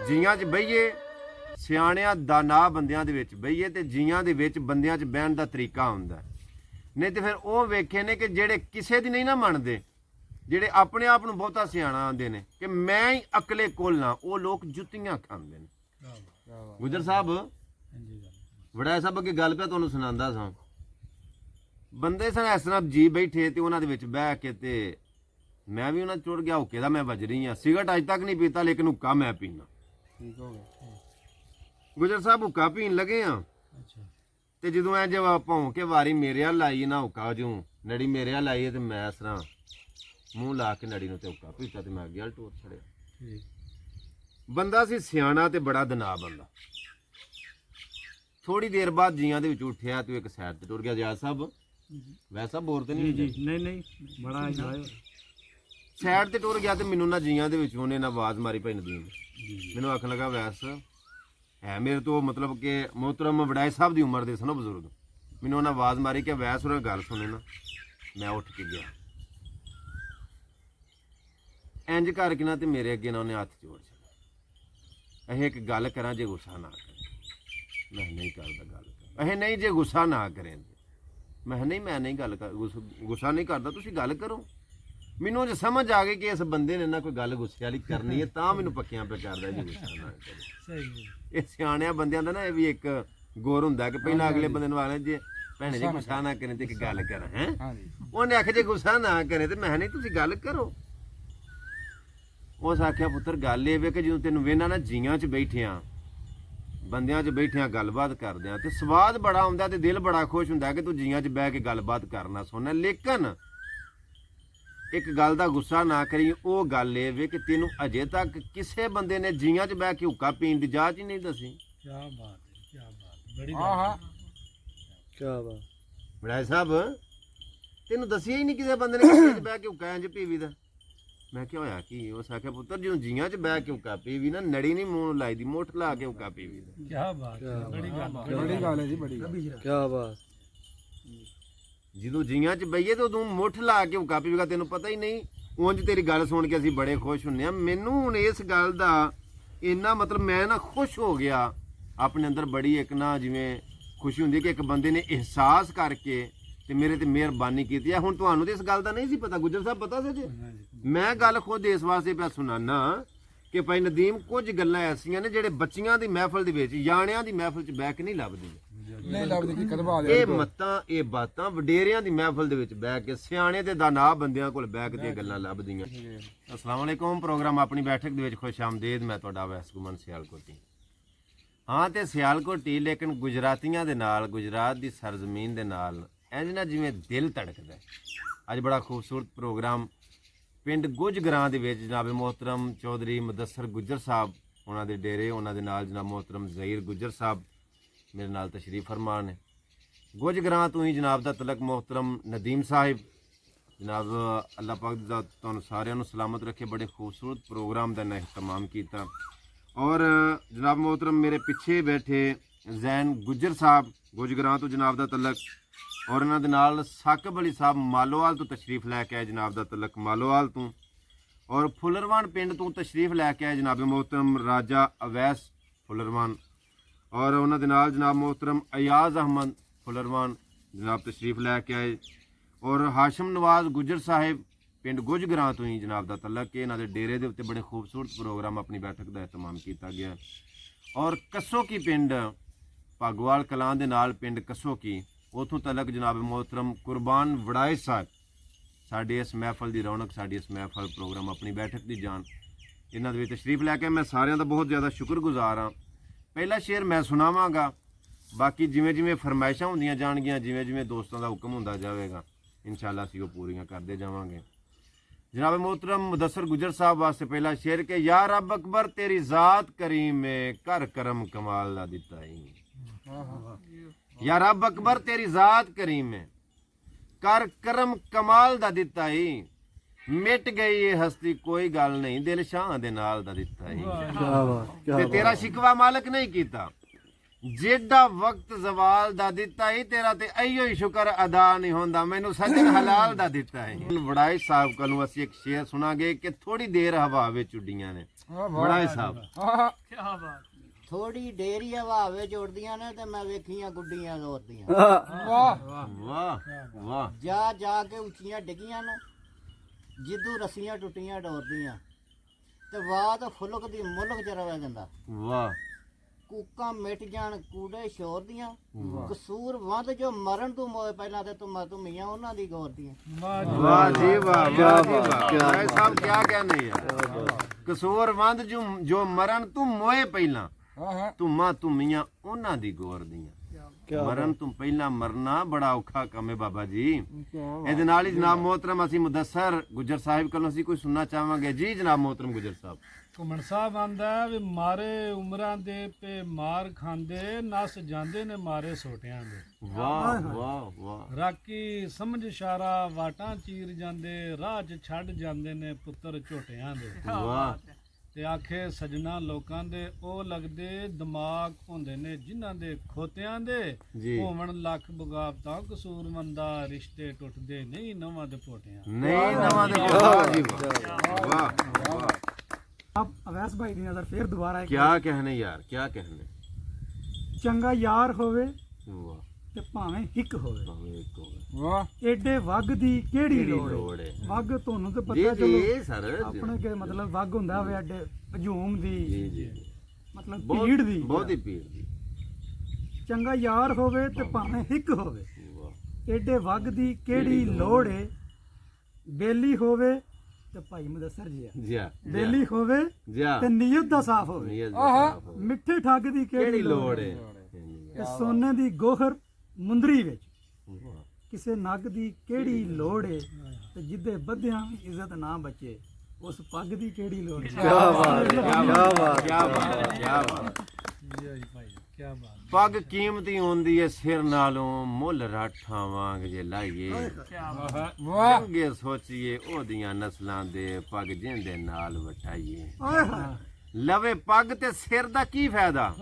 ਜੀਆਂ 'ਚ ਬਈਏ, ਸਿਆਣਿਆਂ ਦਾ ਨਾ ਬੰਦਿਆਂ ਦੇ ਵਿੱਚ ਬਈਏ, ਤੇ ਜੀਆਂ ਦੇ ਵਿੱਚ ਬੰਦਿਆਂ 'ਚ ਬਹਿਣ ਦਾ ਤਰੀਕਾ ਹੁੰਦਾ। ਨਹੀਂ ਤੇ ਫਿਰ ਉਹ ਵੇਖੇ ਨੇ ਕਿ ਜਿਹੜੇ ਕਿਸੇ ਦੀ ਨਹੀਂ ਨਾ ਮੰਨਦੇ, ਜਿਹੜੇ ਆਪਣੇ ਆਪ ਨੂੰ ਬਹੁਤਾ ਸਿਆਣਾ ਆਉਂਦੇ ਨੇ ਕਿ ਮੈਂ ਹੀ ਅਕਲੇ ਕੋਲ ਨਾ, ਉਹ ਲੋਕ ਜੁੱਤੀਆਂ ਖਾਂਦੇ ਨੇ। ਗੁਜਰ ਸਾਹਿਬ ਵੜਾ ਸਾਹਿਬ ਅੱਗੇ ਗੱਲ ਪਿਆ ਤੁਹਾਨੂੰ ਸੁਣਾਉਂਦਾ ਸਾਂ। ਬੰਦੇ ਸਨ ਇਸ ਤਰ੍ਹਾਂ ਜੀ ਬੈਠੇ ਤੇ ਉਹਨਾਂ ਦੇ ਵਿੱਚ ਬਹਿ ਕੇ, ਤੇ ਮੈਂ ਵੀ ਉਹਨਾਂ ਚੁੜ ਗਿਆ। ਹੁੱਕੇ ਦਾ ਮੈਂ ਵੱਜ ਰਹੀ ਹਾਂ, ਸਿਗਰਟ ਅੱਜ ਤੱਕ ਨਹੀਂ ਪੀਤਾ, ਲੇਕਿਨ ਹੁੱਕਾ ਮੈਂ ਪੀਣਾ। ਠੀਕ ਹੋ ਗਿਆ। ਗੁਜਰ ਸਾਹਿਬ ਹੁੱਕਾ ਪੀਣ ਲੱਗੇ ਆ, ਤੇ ਜਦੋਂ ਐ ਜਵਾ ਭੌਂ ਕੇ ਵਾਰੀ ਮੇਰੇ ਵੱਲ ਆਈ ਨਾ, ਹੁੱਕਾ ਜੂ ਨੜੀ ਮੇਰੇ ਵੱਲ ਆਈ ਤੇ ਮੈਂ ਇਸ ਤਰ੍ਹਾਂ ਮੂੰਹ ਲਾ ਕੇ ਨੜੀ ਨੂੰ ਤੇ ਹੁੱਕਾ ਪੀਤਾ, ਤੇ ਮੈਂ ਅੱਗੇ ਵੱਲ ਟੋਰ ਛੜਿਆ। ਬੰਦਾ ਸੀ ਸਿਆਣਾ ਤੇ ਬੜਾ ਦਨਾ ਬੰਦਾ। ਥੋੜੀ ਦੇਰ ਬਾਅਦ ਜੀਆਂ ਦੇ ਵਿੱਚ ਉੱਠਿਆ ਤੇ ਇੱਕ ਸਾਈਡ ਤੇ ਟੁਰ ਗਿਆ। ਜੱਜ ਸਾਹਿਬ ਵੈਸਾ ਬੋਰ ਤੇ ਨਹੀਂ? ਜੀ ਨਹੀਂ ਬੜਾ ਇੰਜੋਏ। ਸਾਈਡ ਤੇ ਟੁਰ ਗਿਆ ਤੇ ਮੈਨੂੰ ਨਾ ਜੀਆਂ ਦੇ ਵਿੱਚ ਉਹਨੇ ਨਾ ਆਵਾਜ਼ ਮਾਰੀ ਭਾਈ ਨਦੀਮ। ਮੈਨੂੰ ਆਖਣ ਲੱਗਾ ਵੈਸ ਹੈ ਮੇਰੇ ਤੋਂ ਮਤਲਬ ਕਿ ਮੋਹਤਰਮ ਵਡਾਏ ਸਾਹਿਬ ਦੀ ਉਮਰ ਦੇ ਸਨ ਬਜ਼ੁਰਗ। ਮੈਨੂੰ ਉਹਨਾਂ ਆਵਾਜ਼ ਮਾਰੀ ਕਿ ਵੈਸ ਉਹ ਗੱਲ ਸੁਣੇ ਨਾ। ਮੈਂ ਉੱਠ ਕੇ ਗਿਆ, ਇੰਜ ਕਰਕੇ ਨਾ ਤੇ ਮੇਰੇ ਅੱਗੇ ਨਾ ਉਹਨੇ ਹੱਥ ਜੋੜ ਛੱਡਿਆ। ਇਹ ਇੱਕ ਗੱਲ ਕਰਾਂ, ਜੇ ਗੁੱਸਾ ਨਾ ਕਰੇ। ਮੈਂ ਨਹੀਂ ਕਰਦਾ ਗੱਲ ਕਰ। ਇਹ ਨਹੀਂ ਜੇ ਗੁੱਸਾ ਨਾ ਕਰੇ। ਮੈਂ ਨਹੀਂ ਗੱਲ ਕਰ, ਗੁੱਸਾ ਨਹੀਂ ਕਰਦਾ, ਤੁਸੀਂ ਗੱਲ ਕਰੋ। ਮੈਨੂੰ ਜੇ ਸਮਝ ਆ ਗਈ ਕਿ ਇਸ ਬੰਦੇ ਨੇ ਨਾ ਕੋਈ ਗੱਲ ਗੁੱਸੇ ਵਾਲੀ ਕਰਨੀ ਹੈ, ਤਾਂ ਮੈਨੂੰ ਪੱਕਿਆਂ ਪੇ ਕਰਦਾ ਜੀ ਗੁੱਸਾ ਨਾ ਕਰੇ। ਇਹ ਸਿਆਣਿਆਂ ਬੰਦਿਆਂ ਦਾ ਨਾ ਇਹ ਵੀ ਇੱਕ ਗੁਰ ਹੁੰਦਾ ਕਿ ਪਹਿਲਾਂ ਅਗਲੇ ਬੰਦੇ ਨੂੰ ਆਣਾ ਜੇ ਭੈਣੇ ਜੀ ਗੁੱਸਾ ਨਾ ਕਰੇ ਤੇ ਇੱਕ ਗੱਲ ਕਰਾਂ। ਹੈ ਉਹਨੇ ਆਖਿਆ ਜੇ ਗੁੱਸਾ ਨਾ ਕਰੇ ਤੇ ਮੈਂ ਨਹੀਂ ਤੁਸੀਂ ਗੱਲ ਕਰੋ। ਉਸ ਆਖਿਆ ਪੁੱਤਰ ਗੱਲ ਇਹ ਵੇ ਕਿ ਜਦੋਂ ਤੈਨੂੰ ਵੇਨਾ ਨਾ ਜੀਆਂ 'ਚ ਬੈਠਿਆਂ, ਬੰਦਿਆਂ 'ਚ ਬੈਠਿਆਂ ਗੱਲਬਾਤ ਕਰਦਿਆਂ ਤੇ ਸਵਾਦ ਬੜਾ ਆਉਂਦਾ ਤੇ ਦਿਲ ਬੜਾ ਖੁਸ਼ ਹੁੰਦਾ ਕਿ ਤੂੰ ਜੀਆਂ 'ਚ ਬਹਿ ਕੇ ਗੱਲਬਾਤ ਕਰਨਾ ਸੁਣਨਾ। ਲੇਕਿਨ ਇੱਕ ਗੱਲ ਦਾ ਗੁੱਸਾ ਨਾ ਕਰੀ। ਉਹ ਗੱਲ ਇਹ ਵੇ ਕਿ ਤੈਨੂੰ ਅਜੇ ਤੱਕ ਕਿਸੇ ਬੰਦੇ ਨੇ ਜੀਆਂ 'ਚ ਬਹਿ ਕੇ ਹੁੱਕਾ ਪੀਣ ਦੀ ਜਾਚ ਹੀ ਨਹੀਂ ਦੱਸੀ। ਕੀ ਬਾਤ ਹੈ, ਕੀ ਬਾਤ, ਬੜੀ ਹਾਂ ਕੀ ਬਾਤ। ਵਡਾਏ ਸਾਹਿਬ ਤੈਨੂੰ ਦੱਸਿਆ ਹੀ ਨਹੀਂ ਕਿਸੇ ਬੰਦੇ ਨੇ ਜੀਆਂ 'ਚ ਬਹਿ ਕੇ ਹੁੱਕਾ ਇੰਜ ਪੀਵੀ ਦਾ। ਮੈਂ ਕਿਹਾ ਹੋਇਆ ਕੀ? ਉਸ ਆਖਿਆ ਪੁੱਤਰ ਜਦੋਂ ਜੀਆਂ 'ਚ ਬਹਿ ਕੇ ਹੁੱਕਾ ਪੀਵੀ ਨਾ, ਨੜੀ ਨਹੀਂ ਮੂੰਹ ਲਾਈ ਦੀ, ਮੁੱਠ ਲਾ ਕੇ ਹੁੱਕਾ ਪੀਵੀ ਦਾ। ਕੀ ਬਾਤ, ਬੜੀ ਗੱਲ ਹੈ ਜੀ, ਬੜੀ ਕੀ ਬਾਤ। ਜਦੋਂ ਜੀਆਂ 'ਚ ਬਈਏ ਤੇ ਉਦੋਂ ਮੁੱਠ ਲਾ ਕੇ ਹੁੱਕਾ ਪੀਵੇਗਾ, ਤੈਨੂੰ ਪਤਾ ਹੀ ਨਹੀਂ। ਉਂਝ ਤੇਰੀ ਗੱਲ ਸੁਣ ਕੇ ਅਸੀਂ ਬੜੇ ਖੁਸ਼ ਹੁੰਨੇ ਆ। ਮੈਨੂੰ ਹੁਣ ਇਸ ਗੱਲ ਦਾ ਇੰਨਾ ਮਤਲਬ ਮੈਂ ਨਾ ਖੁਸ਼ ਹੋ ਗਿਆ ਆਪਣੇ ਅੰਦਰ। ਬੜੀ ਇੱਕ ਨਾ ਜਿਵੇਂ ਖੁਸ਼ੀ ਹੁੰਦੀ ਕਿ ਇੱਕ ਬੰਦੇ ਨੇ ਅਹਿਸਾਸ ਕਰਕੇ ਤੇ ਮੇਰੇ ਤੇ ਮਿਹਰਬਾਨੀ ਕੀਤੀ ਹੈ। ਹੁਣ ਤੁਹਾਨੂੰ ਤੇ ਇਸ ਗੱਲ ਦਾ ਨਹੀਂ ਸੀ ਪਤਾ, ਗੁਜਰ ਸਾਹਿਬ ਪਤਾ ਸੀ ਜੀ। ਮੈਂ ਗੱਲ ਖੁਦ ਇਸ ਵਾਸਤੇ ਪਿਆ ਸੁਣਾਨਾ ਕਿ ਭਾਈ ਨਦੀਮ ਕੁਝ ਗੱਲਾਂ ਐਸੀਆਂ ਨੇ ਜਿਹੜੇ ਬੱਚੀਆਂ ਦੀ ਮਹਿਫਲ ਦੇ ਵਿੱਚ, ਯਾਣਿਆਂ ਦੀ ਮਹਿਫਲ 'ਚ ਬਹਿ ਕੇ ਨਹੀਂ ਲੱਭਦੀਆਂ। ਨਹੀਂ ਲੱਭਦੀ ਕੀ ਕਦਵਾ ਇਹ ਮੱਤਾਂ ਇਹ ਬਾਤਾਂ ਵਡੇਰਿਆਂ ਦੀ ਮਹਿਫਲ ਦੇ ਵਿੱਚ ਬਹਿ ਕੇ, ਸਿਆਣੇ ਤੇ ਦਾਨਾ ਬੰਦਿਆਂ ਕੋਲ ਬਹਿ ਕੇ ਇਹ ਗੱਲਾਂ ਲੱਭਦੀਆਂ। ਅਸਲਾਮ ਅਲੈਕੁਮ। ਪ੍ਰੋਗਰਾਮ ਆਪਣੀ ਬੈਠਕ ਦੇ ਵਿੱਚ ਖੁਸ਼ ਆਮਦੀਦ। ਮੈਂ ਤੁਹਾਡਾ ਵੈਸ ਗੁਮਨ ਸਿਆਲਕੋਟੀ। ਹਾਂ ਤੇ ਸਿਆਲਕੋਟੀ, ਲੇਕਿਨ ਗੁਜਰਾਤੀਆਂ ਦੇ ਨਾਲ, ਗੁਜਰਾਤ ਦੀ ਸਰਜ਼ਮੀਨ ਦੇ ਨਾਲ ਇੰਝ ਨਾ ਜਿਵੇਂ ਦਿਲ ਧੜਕਦਾ। ਅੱਜ ਬੜਾ ਖੂਬਸੂਰਤ ਪ੍ਰੋਗਰਾਮ ਪਿੰਡ ਗੁਜਗਰਾਂ ਦੇ ਵਿੱਚ ਜਨਾਬ ਮੁਹਤਰਮ ਚੌਧਰੀ ਮੁਦੱਸਰ ਗੁੱਜਰ ਸਾਹਿਬ ਉਹਨਾਂ ਦੇ ਡੇਰੇ, ਉਹਨਾਂ ਦੇ ਨਾਲ ਜਨਾਬ ਮੁਹਤਰਮ ਜ਼ਹੀਰ ਗੁੱਜਰ ਸਾਹਿਬ ਮੇਰੇ ਨਾਲ ਤਸ਼ਰੀਫ ਫਰਮਾ ਨੇ। ਗੁਜਗਰਾਂ ਤੋਂ ਹੀ ਜਨਾਬ ਦਾ ਤਲਕ ਮੁਹਤਰਮ ਨਦੀਮ ਸਾਹਿਬ। ਜਨਾਬ ਅੱਲਾਹ ਪਾਕ ਦਾ ਤੁਹਾਨੂੰ ਸਾਰਿਆਂ ਨੂੰ ਸਲਾਮਤ ਰੱਖੇ। ਬੜੇ ਖੂਬਸੂਰਤ ਪ੍ਰੋਗਰਾਮ ਦਾ ਇਹਿਤਮਾਮ ਕੀਤਾ। ਔਰ ਜਨਾਬ ਮੁਹਤਰਮ ਮੇਰੇ ਪਿੱਛੇ ਬੈਠੇ ਜ਼ੈਨ ਗੁੱਜਰ ਸਾਹਿਬ ਗੁਜਗਰਾਂ ਤੋਂ ਜਨਾਬ ਦਾ ਤਲਕ, ਔਰ ਉਹਨਾਂ ਦੇ ਨਾਲ ਸਾਕਬ ਅਲੀ ਸਾਹਿਬ ਮਾਲੋਵਾਲ ਤੋਂ ਤਸ਼ਰੀਫ ਲੈ ਕੇ ਆਏ ਜਨਾਬ ਦਾ ਤਲਕ ਮਾਲੋਵਾਲ ਤੋਂ, ਔਰ ਫੁੱਲਰਵਾਨ ਪਿੰਡ ਤੋਂ ਤਸ਼ਰੀਫ ਲੈ ਕੇ ਆਏ ਜਨਾਬ ਮੁਹਤਰਮ ਰਾਜਾ ਅਵੈਸ ਫੁੱਲਰਵਾਨ, ਔਰ ਉਹਨਾਂ ਦੇ ਨਾਲ ਜਨਾਬ ਮੁਹਤਰਮ ਅਯਾਜ਼ ਅਹਿਮਦ ਫੁੱਲਰਵਾਨ ਜਨਾਬ ਤਸ਼ਰੀਫ ਲੈ ਕੇ ਆਏ, ਔਰ ਹਾਸ਼ਮ ਨਵਾਜ਼ ਗੁੱਜਰ ਸਾਹਿਬ ਪਿੰਡ ਗੁਜਗਰਾਂ ਤੋਂ ਹੀ ਜਨਾਬ ਦਾ ਤਲਕ ਕੇ ਇਹਨਾਂ ਦੇ ਡੇਰੇ ਦੇ ਉੱਤੇ ਬੜੇ ਖੂਬਸੂਰਤ ਪ੍ਰੋਗਰਾਮ ਆਪਣੀ ਬੈਠਕ ਦਾ ਇਹਿਤਮਾਮ ਕੀਤਾ ਗਿਆ। ਔਰ ਕਸੋਕੀ ਪਿੰਡ ਭਾਗਵਾਲ ਕਲਾਂ ਦੇ ਨਾਲ ਪਿੰਡ ਕਸੋਕੀ, ਉੱਥੋਂ ਤਲਕ ਜਨਾਬ ਮੁਹਤਰਮ ਕੁਰਬਾਨ ਵਡਾਏ ਸਾਹਿਬ ਸਾਡੀ ਇਸ ਮਹਿਫਲ ਦੀ ਰੌਣਕ, ਸਾਡੀ ਇਸ ਮਹਿਫਲ ਪ੍ਰੋਗਰਾਮ ਆਪਣੀ ਬੈਠਕ ਦੀ ਜਾਨ, ਇਹਨਾਂ ਦੇ ਵਿੱਚ ਤਸ਼ਰੀਫ ਲੈ ਕੇ ਮੈਂ ਸਾਰਿਆਂ ਦਾ ਬਹੁਤ ਜ਼ਿਆਦਾ ਸ਼ੁਕਰਗੁਜ਼ਾਰ ਹਾਂ। ਪਹਿਲਾ ਸ਼ੇਰ ਮੈਂ ਸੁਣਾਵਾਂਗਾ, ਬਾਕੀ ਜਿਵੇਂ ਜਿਵੇਂ ਫਰਮਾਇਸ਼ਾਂ ਹੁੰਦੀਆਂ ਜਾਣਗੀਆਂ, ਜਿਵੇਂ ਜਿਵੇਂ ਦੋਸਤਾਂ ਦਾ ਹੁਕਮ ਹੁੰਦਾ ਜਾਵੇਗਾ, ਇਨਸ਼ਾਅੱਲਾ ਅਸੀਂ ਉਹ ਪੂਰੀਆਂ ਕਰਦੇ ਜਾਵਾਂਗੇ। जनाब मोहतरम मुदस्सर गुजर साहब वास्ते पहला शेर के या रब अकबर तेरी ज़ात करीम में कर करम कमाल दा दिता ही। या रब अकबर तेरी ज़ात करीम में कर करम कमाल दा दिता ही। मिट गई ये हस्ती कोई गल नहीं दिल शाह दे नाल दा दिता ही। ते तेरा शिकवा मालक नहीं कीता, ਜਿਹੜਾ ਵਕਤ ਜ਼ਵਾਲ ਦਾ ਦਿੱਤਾ ਹੀ ਤੇਰਾ ਤੇ ਅਈਓ ਹੀ ਸ਼ੁਕਰ ਅਦਾ ਨਹੀਂ ਹੁੰਦਾ ਮੈਨੂੰ ਸੱਜਣ ਹਲਾਲ ਦਾ ਦਿੱਤਾ ਹੈ ਵੜਾਈ ਸਾਹਿਬ ਕੋਲੋਂ ਅਸੀਂ ਇੱਕ ਸ਼ੇਰ ਸੁਣਾਂਗੇ ਕਿ ਥੋੜੀ ਦੇਰ ਹਵਾ ਵਿੱਚ ਉੱਡੀਆਂ ਨੇ ਵੜਾਈ ਸਾਹਿਬ ਕੀ ਬਾਤ ਥੋੜੀ ਡੇਰੀ ਹਵਾ ਵਿੱਚ ਉੱਡਦੀਆਂ ਨੇ ਤੇ ਮੈਂ ਵੇਖੀਆਂ ਗੁੱਡੀਆਂ ਦੌੜਦੀਆਂ ਵਾਹ ਵਾਹ ਵਾਹ ਜਾ ਜਾ ਕੇ ਉੱਚੀਆਂ ਡਿੱਗੀਆਂ ਨੇ ਜਿੱਦੂ ਰੱਸੀਆਂ ਟੁੱਟੀਆਂ ਡੋਰਦੀਆਂ ਤੇ ਬਾਤ ਫੁਲਕ ਦੀ ਮੁਲਕ ਚ ਰਵੇ ਜਾਂਦਾ ਵਾਹ ਕੂਕਾਂ ਮਿਟ ਜਾਣ ਕੂੜੇ ਸ਼ੋਰ ਦੀਆਂ ਕਸੂਰ ਵੱਧ ਜੋ ਮਰਨ ਤੋਂ ਮੋਏ ਪਹਿਲਾਂ ਤੇ ਤੂੰ ਮੀਆਂ ਉਹਨਾਂ ਦੀ ਗੌਰ ਦੀਆਂ ਵਾਹ ਜੀ ਵਾਹ ਵਾਹ ਜੀ ਵਾਹ ਭਾਈ ਸਾਹਿਬ ਕੀ ਕਹਿੰਦੇ ਯਾਰ ਕਸੂਰ ਵੰਦ ਜੋ ਮਰਨ ਤੂੰ ਮੋਏ ਪਹਿਲਾਂ ਤੂੰ ਮੀਆਂ ਉਹਨਾਂ ਦੀ ਗੌਰ ਦੀਆਂ ਮਰਨ ਤੋਂ ਪਹਿਲਾਂ ਮਰਨਾ ਬੜਾ ਔਖਾ ਕੰਮ ਹੈ ਬਾਬਾ ਜੀ ਇਹਦੇ ਨਾਲ ਹੀ ਜਨਾਬ ਮੋਹਤਰਮ ਅਸੀਂ ਮੁਦੱਸਰ ਗੁੱਜਰ ਸਾਹਿਬ ਕੋਲੋਂ ਅਸੀਂ ਕੋਈ ਸੁਣਨਾ ਚਾਹਾਂਗੇ ਜੀ ਜਨਾਬ ਮੋਹਤਰਮ ਗੁੱਜਰ ਸਾਹਿਬ ਘੁੰਮਣ ਸਾਹਿਬ ਆਂਦਾ ਵੀ ਮਾਰੇ ਉਮਰਾਂ ਦੇ ਪੇ ਮਾਰ ਖਾਂਦੇ ਨਸ ਜਾਂਦੇ ਨੇ ਮਾਰੇ ਸੋਟਿਆਂ ਦੇ ਵਾਹ ਵਾਹ ਵਾਹ ਰਾਕੀ ਸਮਝ ਇਸ਼ਾਰਾ ਵਾਟਾਂ ਚੀਰ ਜਾਂਦੇ ਰਾਹ 'ਚ ਛੱਡ ਜਾਂਦੇ ਨੇ ਪੁੱਤਰ ਝੋਟਿਆਂ ਦੇ ਵਾਹ ਤੇ ਆਖੇ ਸਜਣਾ ਲੋਕਾਂ ਦੇ ਉਹ ਲੱਗਦੇ ਦਿਮਾਗ ਹੁੰਦੇ ਨੇ ਜਿਨ੍ਹਾਂ ਦੇ ਖੋਤਿਆਂ ਦੇ ਜੀ ਹੋਵਣ ਲੱਖ ਬਗਾਵਤਾਂ ਕਸੂਰਮੰਦਾ ਰਿਸ਼ਤੇ ਟੁੱਟਦੇ ਨਹੀਂ ਨਵਾਂ ਦੇ ਪੋਟਿਆਂ ਨਹੀਂ ਨਵਾਂ ਦੇ ਵਾਹ ਜੀ ਵਾਹ ਵਾਹ अब अवैस भाई दी नजर फिर दोबारा क्या कहने यार क्या कहने चंगा यार होवे वाह ते भावें हिक होवे भाਵੇਂ ਇੱਕ ਹੋਵੇ ਵਾਹ एडे वग दी केड़ी लोड़ ਲੋੜ है ਹੈ वग ਤੁਹਾਨੂੰ ਤੇ ਜੀ पता चलो ਜੀ ਸਰ ਆਪਣੇ ਕੇ ਮਤਲਬ ਵਗ ਹੁੰਦਾ ਹੋਵੇ ਐਡੇ ਹਜੂਮ ਦੀ ਜੀ ਜੀ ਮਤਲਬ ਭੀੜ ਦੀ ਬਹੁਤ ਹੀ ਭੀੜ ਦੀ ਚੰਗਾ ਯਾਰ ਹੋਵੇ ਤੇ ਭਾਵੇਂ ਹਿਕ ਹੋਵੇ ਵਾਹ एडे वग ਦੀ ਕਿਹੜੀ ਲੋੜ ਹੈ ਬੇਲੀ ਹੋਵੇ ਤੇ ਭਾਈ ਮੁਦੱਸਰ ਜੀ ਜੀ ਬੇਲੀ ਹੋਵੇ ਜੀ ਤੇ ਨੀਅਤ ਦਾ ਸਾਫ਼ ਹੋਵੇ ਮਿੱਠੇ ਠੱਗ ਦੀ ਕਿਹੜੀ ਕਿਹੜੀ ਲੋੜ ਹੈ ਤੇ ਸੋਨੇ ਦੀ ਗੋਹਰ ਮੁੰਦਰੀ ਵਿੱਚ ਕਿਸੇ ਨਗ ਦੀ ਕਿਹੜੀ ਲੋੜ ਏ ਤੇ ਜਿੱਦੇ ਬੱਧਿਆਂ ਇੱਜ਼ਤ ਨਾ ਬਚੇ ਉਸ ਪੱਗ ਦੀ ਕਿਹੜੀ ਲੋੜ ਏ ਕੀ ਬਾਤ ਕੀ ਬਾਤ ਕੀ ਬਾਤ ਕੀ ਬਾਤ ਜੀ ਭਾਈ ਕੀ ਬਾਤ ਪੱਗ ਕੀਮਤੀ ਹੁੰਦੀ ਹੈ ਸਿਰ ਨਾਲੋਂ ਮੁੱਲ ਰਾਠਾਂ ਵਾਂਗ ਜੇ ਲਾਈਏ ਵਾਹ ਚੰਗੇ ਸੋਚੀਏ ਉਹਦੀਆਂ ਨਸਲਾਂ ਦੇ ਪੱਗ ਜਿੰਦੇ ਨਾਲ ਵਟਾਈਏ ਆਏ ਹਾਏ ਲਵੇ ਪੱਗ ਤੇ ਸਿਰ ਦਾ ਕੀ ਫਾਇਦਾ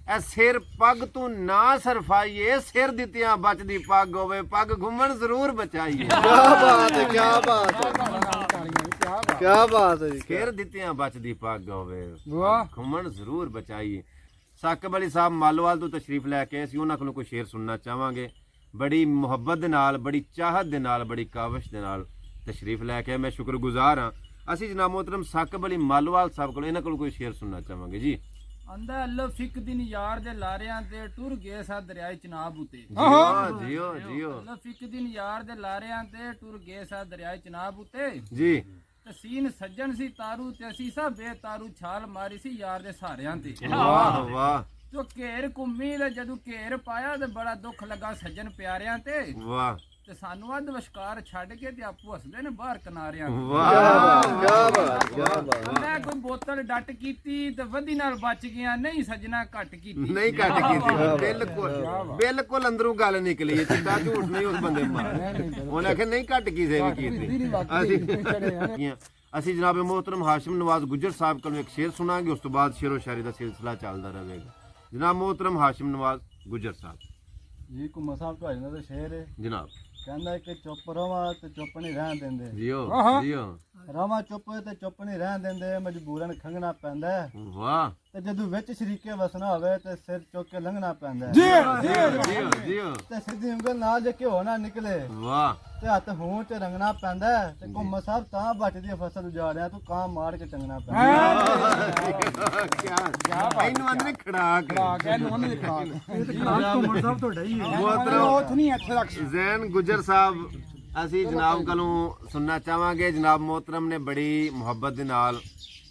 ਇਹ ਸਿਰ ਪੱਗ ਤੂੰ ਨਾ ਸਰਫਾਈਏ ਸਿਰ ਦਿੱਤਿਆਂ ਬਚਦੀ ਪੱਗ ਹੋਵੇ ਪੱਗ ਘੁੰਮਣ ਜ਼ਰੂਰ ਬਚਾਈਏ ਕੀ ਬਾਤ ਹੈ ਜੀ ਸਿਰ ਦਿੱਤਿਆਂ ਬਚਦੀ ਪੱਗ ਹੋਵੇ ਵਾਹ ਘੁੰਮਣ ਜ਼ਰੂਰ ਬਚਾਈਏ ਸਾਕਬ ਅਲੀ ਸਾਹਿਬ ਮਾਲੋਵਾਲ ਤੋਂ ਤਸ਼ਰੀਫ ਲੈ ਕੇ ਅਸੀਂ ਉਹਨਾਂ ਕੋਲੋਂ ਕੋਈ ਸ਼ੇਰ ਸੁਣਨਾ ਚਾਹਾਂਗੇ ਬੜੀ ਮੁਹੱਬਤ ਦੇ ਨਾਲ ਬੜੀ ਚਾਹਤ ਦੇ ਨਾਲ ਬੜੀ ਕਾਵਸ਼ ਦੇ ਨਾਲ ਤਸ਼ਰੀਫ ਲੈ ਕੇ ਮੈਂ ਸ਼ੁਕਰਗੁਜ਼ਾਰ ਹਾਂ ਅਸੀਂ ਜਨਾਬ ਮੋਹਤਰਮ ਸਾਕਬ ਅਲੀ ਮਾਲੋਵਾਲ ਸਾਹਿਬ ਕੋਲੋਂ ਇਹਨਾਂ ਕੋਲੋਂ ਕੋਈ ਸ਼ੇਰ ਸੁਣਨਾ ਚਾਹਾਂਗੇ ਜੀ ਆਂਦਾ ਅੱਲਾ ਫਿਕ ਦਿਨ ਯਾਰ ਦੇ ਲਾਰਿਆਂ ਤੇ ਟੁਰ ਗਏ ਸਾ ਦਰਿਆਏ ਚਨਾਬ ਉਤੇ ਜੀਓ ਜੀਓ ਅੱਲਾ ਫਿਕ ਦਿਨ ਯਾਰ ਦੇ ਲਾਰਿਆਂ ਤੇ ਟੁਰ ਗਏ ਸਾ ਦਰਿਆਏ ਚਨਾਬ ਉਤੇ ਜੀ ਤੇ ਸੀਨ ਸੱਜਣ ਸੀ ਤਾਰੂ ਤੇ ਅਸੀਂ ਸਭ ਬੇਤਾਰੂ ਛਾਲ ਮਾਰੀ ਸੀ ਯਾਰ ਦੇ ਸਹਾਰਿਆਂ ਤੇ ਵਾਹ ਵਾਹ ਜੋ ਘੇਰ ਘੁੰਮੀ ਤੇ ਜਦੋਂ ਘੇਰ ਪਾਇਆ ਤੇ ਬੜਾ ਦੁੱਖ ਲੱਗਾ ਸੱਜਣ ਪਿਆਰਿਆਂ ਤੇ ਵਾਹ ਤੇ ਸਾਨੂੰ ਅੱਧ ਵਿਸ਼ਕਾਰ ਛੱਡ ਕੇ ਤੇ ਆਪੂ ਹੱਸਦੇ ਨੇ ਬਾਹਰ ਕਿਨਾਰਿਆਂ ਤੇ ਮੈਂ ਕੋਈ ਬੋਤਲ ਡੱਟ ਕੀਤੀ ਤੇ ਵਧੀ ਨਾਲ ਬਚ ਗਿਆ ਨਹੀਂ ਸੱਜਣਾ ਘੱਟ ਕੀਤੀ ਨਹੀਂ ਕੱਟ ਕੀਤੀ ਬਿਲਕੁਲ ਅੰਦਰੋਂ ਗੱਲ ਨਿਕਲੀ ਇਹ ਚਿੱਟਾ ਝੂਠ ਨਹੀਂ ਉਸ ਬੰਦੇ ਮਾਰ ਉਹਨੇ ਆਖਿਆ ਨਹੀਂ ਕੱਟ ਕਿਸੇ ਵੀ ਕੀਤੀ ਅਸੀਂ ਜਨਾਬ ਮੋਹਤਰਮ ਹਾਸ਼ਿਮ ਨਵਾਜ਼ ਗੁੱਜਰ ਸਾਹਿਬ ਕੋਲੋਂ ਇੱਕ ਸ਼ੇਰ ਸੁਣਾਂਗੇ ਉਸ ਤੋਂ ਬਾਅਦ ਸ਼ੇਰੋ ਸ਼ਾਇਰੀ ਦਾ ਸਿਲਸਿਲਾ ਚੱਲਦਾ ਰਹੇਗਾ ਜਨਾਬ ਮੋਹਤਰਮ ਹਾਸ਼ਿਮ ਨਵਾਜ਼ ਗੁੱਜਰ ਸਾਹਿਬ ਜੀ ਘੁੰਮਾ ਸਾਹਿਬ ਤੋਂ ਆਇਨਾ ਦਾ ਸ਼ੇਰ ਹੈ ਜਨਾਬ ਕਹਿੰਦਾ ਕਿ ਚੁੱਪ ਰਵਾਂ ਤੇ ਚੁੱਪ ਨਹੀਂ ਰਹਿਣ ਦਿੰਦੇ ਜੀਓ ਜੀਓ ਰਵਾਂ ਚੁੱਪ ਤੇ ਚੁੱਪ ਨਹੀਂ ਰਹਿਣ ਦਿੰਦੇ ਮਜਬੂਰਨ ਖੰਗਣਾ ਪੈਂਦਾ ਹੈ। ਵਾਹ ਤੇ ਜਦੋਂ ਵਿੱਚ ਸ਼ਰੀਕੇ ਵਸਣਾ ਹੋਵੇ ਤੇ ਸਿਰ ਚੁੱਕ ਕੇ ਲੰਘਣਾ ਪੈਂਦਾ ਹੈ। ਜੀਓ ਜੀਓ ਤੇ ਸਿੱਧੀ ਉਂਗਲ ਨਾਲ ਜੇ ਘਿਓ ਨਾ ਨਿਕਲੇ ਵਾਹ ਤੇ ਹੱਥ ਹੋਂ ਚ ਰੰਗਣਾ ਪੈਂਦਾ ਹੈ। ਤੇ ਘੁੰਮਾ ਸਾਹਿਬ ਤਾਂ ਬੱਟ ਦੀ ਫਸਲ ਉਜਾੜਿਆ ਤੂੰ ਕਾਂ ਮਾਰ ਕੇ ਟੰਗਣਾ ਪੈਂਦਾ ਕੀ ਇਹਨੂੰ ਅੰਦਰ ਖੜਾਕ ਇਹ ਤੇ ਖਾਸ ਘੁੰਮਣ ਸਾਹਿਬ ਤੁਹਾਡਾ ਹੀ ਹੈ ਮੋਹਤਰਮ ਜ਼ੈਨ ਗੁੱਜਰ ਸਾਹਿਬ ਅਸੀਂ ਜਨਾਬ ਕੋਲੋਂ ਸੁਣਨਾ ਚਾਹਾਂਗੇ ਜਨਾਬ ਮੋਹਤਰਮ ਨੇ ਬੜੀ ਮੁਹੱਬਤ ਦੇ ਨਾਲ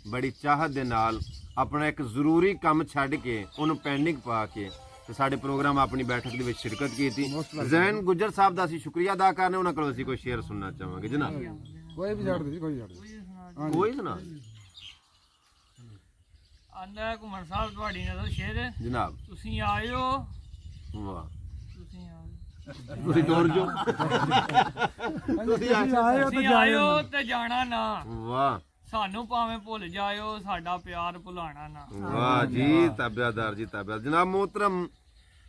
ਬੜੀ ਚਾਹਤ ਦੇ ਨਾਲ ਆਪਣਾ ਇੱਕ ਜ਼ਰੂਰੀ ਕੰਮ ਛੱਡ ਕੇ ਉਹਨੂੰ ਪੈਂਡਿੰਗ ਪਾ ਕੇ ਤੇ ਸਾਡੇ ਪ੍ਰੋਗਰਾਮ ਆਪਣੀ ਬੈਠਕ ਦੇ ਵਿੱਚ ਸ਼ਿਰਕਤ ਕੀਤੀ ਜ਼ੈਨ ਗੁੱਜਰ ਸਾਹਿਬ ਦਾ ਅਸੀਂ ਸ਼ੁਕਰੀਆ ਅਦਾ ਕਰਨੇ ਉਹਨਾਂ ਕੋਲੋਂ ਅਸੀਂ ਕੋਈ ਸ਼ੇਰ ਸੁਣਨਾ ਚਾਹਾਂਗੇ ਜਨਾਬ ਕੋਈ ਵੀ ਛੱਡ ਦੇ ਕੋਈ ਛੱਡ ਦੇ ਕੋਈ ਸੁਣਾ ਆਂਦਾ ਘੁੰਮਣ ਸਾਹਿਬ ਤੁਹਾਡੀ ਨਜ਼ਰ ਸ਼ੇਰ ਜਨਾਬ ਤੁਸੀਂ ਆਇਓ ਵਾਹ ਤੁਸੀਂ ਆਇਓ ਤੁਸੀਂ ਦੌੜ ਜੋ ਤੁਸੀਂ ਆਏ ਹੋ ਤੁਸੀਂ ਆਇਓ ਤੇ ਜਾਣਾ ਨਾ ਵਾਹ ਸਾਨੂੰ ਭਾਵੇਂ ਭੁੱਲ ਜਾਇਓ ਸਾਡਾ ਪਿਆਰ ਭੁਲਾਣਾ ਨਾ। ਵਾਹ ਜੀ ਤਾਬਿਆਦਾਰ ਜੀ ਤਾਬਿਆ। ਜਨਾਬ मोहतरम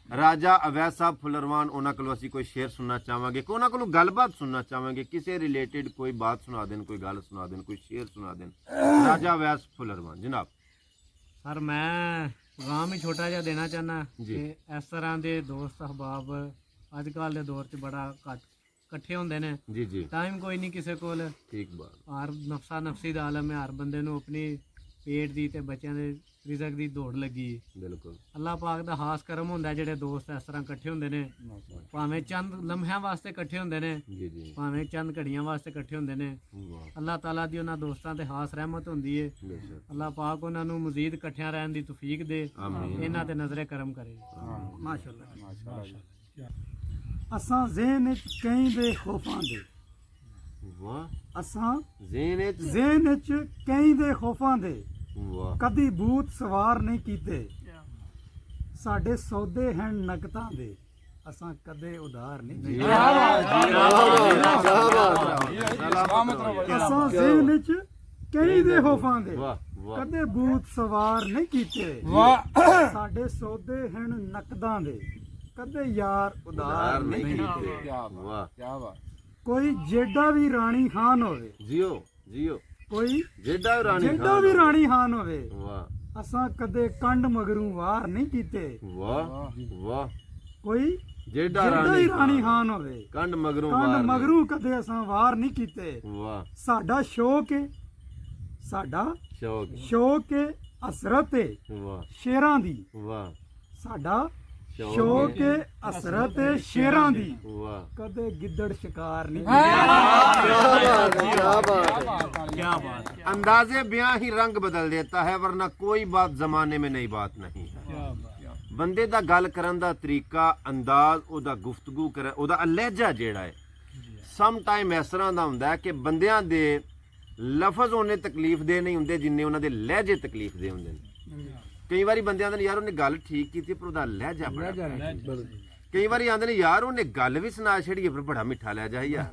ਰਾਜਾ ਅਵੈਸ ਸਾਹਿਬ ਫੁੱਲਰਵਾਨ, ਉਹਨਾਂ ਕੋਲੋਂ ਅਸੀਂ ਕੋਈ ਸ਼ੇਰ ਸੁਣਨਾ ਚਾਹਾਂਗੇ ਕਿ ਉਹਨਾਂ ਕੋਲੋਂ ਗੱਲਬਾਤ ਸੁਣਨਾ ਚਾਹਾਂਗੇ, ਕਿਸੇ ਰਿਲੇਟਡ ਕੋਈ ਬਾਤ ਸੁਣਾ ਦੇਣ, ਕੋਈ ਗੱਲ ਸੁਣਾ ਦੇਣ, ਕੋਈ ਸ਼ੇਰ ਸੁਣਾ ਦੇਣ। ਰਾਜਾ ਅਵੈਸ ਫੁੱਲਰਵਾਨ ਜਨਾਬ। ਸਰ ਮੈਂ ਪੈਗਾਮ ਹੀ ਛੋਟਾ ਜਿਹਾ ਦੇਣਾ ਚਾਹੁੰਦਾ ਜੀ। ਕਿ ਇਸ ਤਰ੍ਹਾਂ ਦੇ ਦੋਸਤ ਅਹਬਾਬ ਅੱਜ ਕੱਲ੍ਹ ਦੇ ਦੌਰ 'ਚ ਬੜਾ ਘੱਟ ਇਕੱਠੇ ਹੁੰਦੇ ਨੇ। ਜੀ ਜੀ ਟਾਈਮ ਕੋਈ ਨਹੀਂ ਕਿਸੇ ਕੋਲ, ਠੀਕ ਬਾਤ। ਹਰ ਨਫਸਾ ਨਫਸੀ ਦਾ ਆਲਮ ਹੈ, ਹਰ ਬੰਦੇ ਨੂੰ ਆਪਣੀ ਪੇਟ ਦੀ ਤੇ ਬੱਚਿਆਂ ਦੇ ਰਿਜ਼ਕ ਦੀ ਦੌੜ ਲੱਗੀ ਹੈ। ਬਿਲਕੁਲ ਅੱਲਾਹ ਪਾਕ ਦਾ ਖਾਸ ਕਰਮ ਹੁੰਦਾ ਜਿਹੜੇ ਦੋਸਤ ਇਸ ਤਰ੍ਹਾਂ ਇਕੱਠੇ ਹੁੰਦੇ ਨੇ, ਭਾਵੇਂ ਚੰਦ ਲਮਹਿਆਂ ਵਾਸਤੇ ਇਕੱਠੇ ਹੁੰਦੇ ਨੇ, ਜੀ ਜੀ ਭਾਵੇਂ ਚੰਦ ਘੜੀਆਂ ਵਾਸਤੇ ਇਕੱਠੇ ਹੁੰਦੇ ਨੇ। ਵਾਹ ਅੱਲਾਹ ਤਾਲਾ ਦੀ ਉਹਨਾਂ ਦੋਸਤਾਂ ਤੇ ਖਾਸ ਰਹਿਮਤ ਹੁੰਦੀ ਹੈ। ਬੇਸ਼ੱਕ ਅੱਲਾਹ ਪਾਕ ਉਹਨਾਂ ਨੂੰ ਮਜ਼ੀਦ ਇਕੱਠਿਆਂ ਰਹਿਣ ਦੀ ਤੌਫੀਕ ਦੇ, ਆਮੀਨ। ਇਹਨਾਂ ਤੇ ਨਜ਼ਰੇ ਕਰਮ ਕਰੇ। ਮਾਸ਼ਾਅੱਲਾ। ਅਸਾਂ ਜ਼ਿਹਨ ਵਿੱਚ ਕਈ ਦੇ ਖੌਫਾਂ ਦੇ, ਵਾਹ ਅਸਾਂ ਜ਼ੇਨ ਵਿੱਚ ਜ਼ਿਹਨ ਵਿੱਚ ਕਈ ਦੇ ਖੌਫਾਂ ਦੇ, ਵਾਹ ਕਦੀ ਬੂਤ ਸਵਾਰ ਨਹੀਂ ਕੀਤੇ। ਸਾਡੇ ਸੌਦੇ ਹਨ ਨਕਤਾਂ ਦੇ, ਅਸਾਂ ਕਦੇ ਉਧਾਰ ਨਹੀਂ ਕੀਤੇ। ਅਸਾਂ ਜ਼ਿਹਨ ਵਿੱਚ ਕਈ ਦੇ ਖੌਫਾਂ ਦੇ, ਵਾਹ ਵਾਹ ਕਦੇ ਬੂਤ ਸਵਾਰ ਨਹੀਂ ਕੀਤੇ। ਸਾਡੇ ਸੌਦੇ ਹਨ ਨਕਦਾਂ ਦੇ, ਕਦੇ ਯਾਰ ਉਧਾਰ ਨਹੀਂ ਕੀਤੇ। ਵਾਹ ਕੋਈ ਜੇਡਾ ਵੀ ਰਾਣੀ ਖਾਨ ਹੋਵੇ, ਜਿਓ ਜਿਓ ਕੋਈ ਜਿਹੜਾ ਰਾਣੀ ਜੇਡਾ ਵੀ ਰਾਣੀ ਖਾਨ ਹੋਵੇ, ਵਾਹ ਅਸਾਂ ਕਦੇ ਕੰਡ ਮਗਰੋਂ ਵਾਰ ਨਹੀਂ ਕੀਤੇ। ਵਾਹ ਵਾਹ ਕੋਈ ਜਿਹੜਾ ਜੇਡਾ ਹੀ ਰਾਣੀ ਖਾਨ ਹੋਵੇ, ਕੰਡ ਮਗਰੋਂ ਕੰਡ ਵਾਰ ਮਗਰੋਂ ਕਦੇ ਅਸਾਂ ਵਾਰ ਨਹੀਂ ਕੀਤੇ। ਵਾਹ ਸਾਡਾ ਸ਼ੌਕ ਏ, ਸਾਡਾ ਸ਼ੌਕ ਸ਼ੌਕ ਏ ਅਸਰਤ ਏ ਵਾਹ ਸ਼ੇਰਾਂ ਦੀ, ਵਾਹ ਸਾਡਾ ਸ਼ੌਕ ਏ ਅਸਰਤ ਏ ਸ਼ੇਰਾਂ ਦੀ, ਵਾਹ ਕਦੇ ਗਿੱਦੜ ਸ਼ਿਕਾਰ ਨਹੀਂ क्या बात है। अंदाजे बयां ही रंग बदल देता है, वरना कोई बात जमाने में नई बात नहीं है। ਬੰਦੇ ਦਾ ਗੱਲ ਕਰਨ ਦਾ ਤਰੀਕਾ, ਅੰਦਾਜ਼, ਉਹਦਾ ਗੁਫ਼ਤਗੂ ਕਰਨ, ਉਹਦਾ ਲਹਿਜਾ ਜਿਹੜਾ ਹੈ, ਸਮ ਟਾਈਮ ਇਸ ਤਰ੍ਹਾਂ ਦਾ ਹੁੰਦਾ ਹੈ ਕਿ ਬੰਦਿਆਂ ਦੇ ਲਫ਼ਜ਼ ਉਹਨੇ ਤਕਲੀਫ ਦੇ ਨਹੀਂ ਹੁੰਦੇ ਜਿੰਨੇ ਉਹਨਾਂ ਦੇ ਲਹਿਜੇ ਤਕਲੀਫ ਦੇ ਹੁੰਦੇ ਨੇ। ਕਈ ਵਾਰੀ ਬੰਦਿਆਂ ਦੇ ਯਾਰ ਉਹਨੇ ਗੱਲ ਠੀਕ ਕੀਤੀ ਪਰ ਉਹਦਾ ਲਹਿਜਾ ਬੜਾ, ਕਈ ਵਾਰੀ ਆਂਦੇ ਨੇ ਯਾਰ ਉਹਨੇ ਗੱਲ ਵੀ ਸੁਣਾ ਛੜੀ ਪਰ ਬੜਾ ਮਿੱਠਾ ਲਹਿਜਾ ਹੈ ਯਾਰ,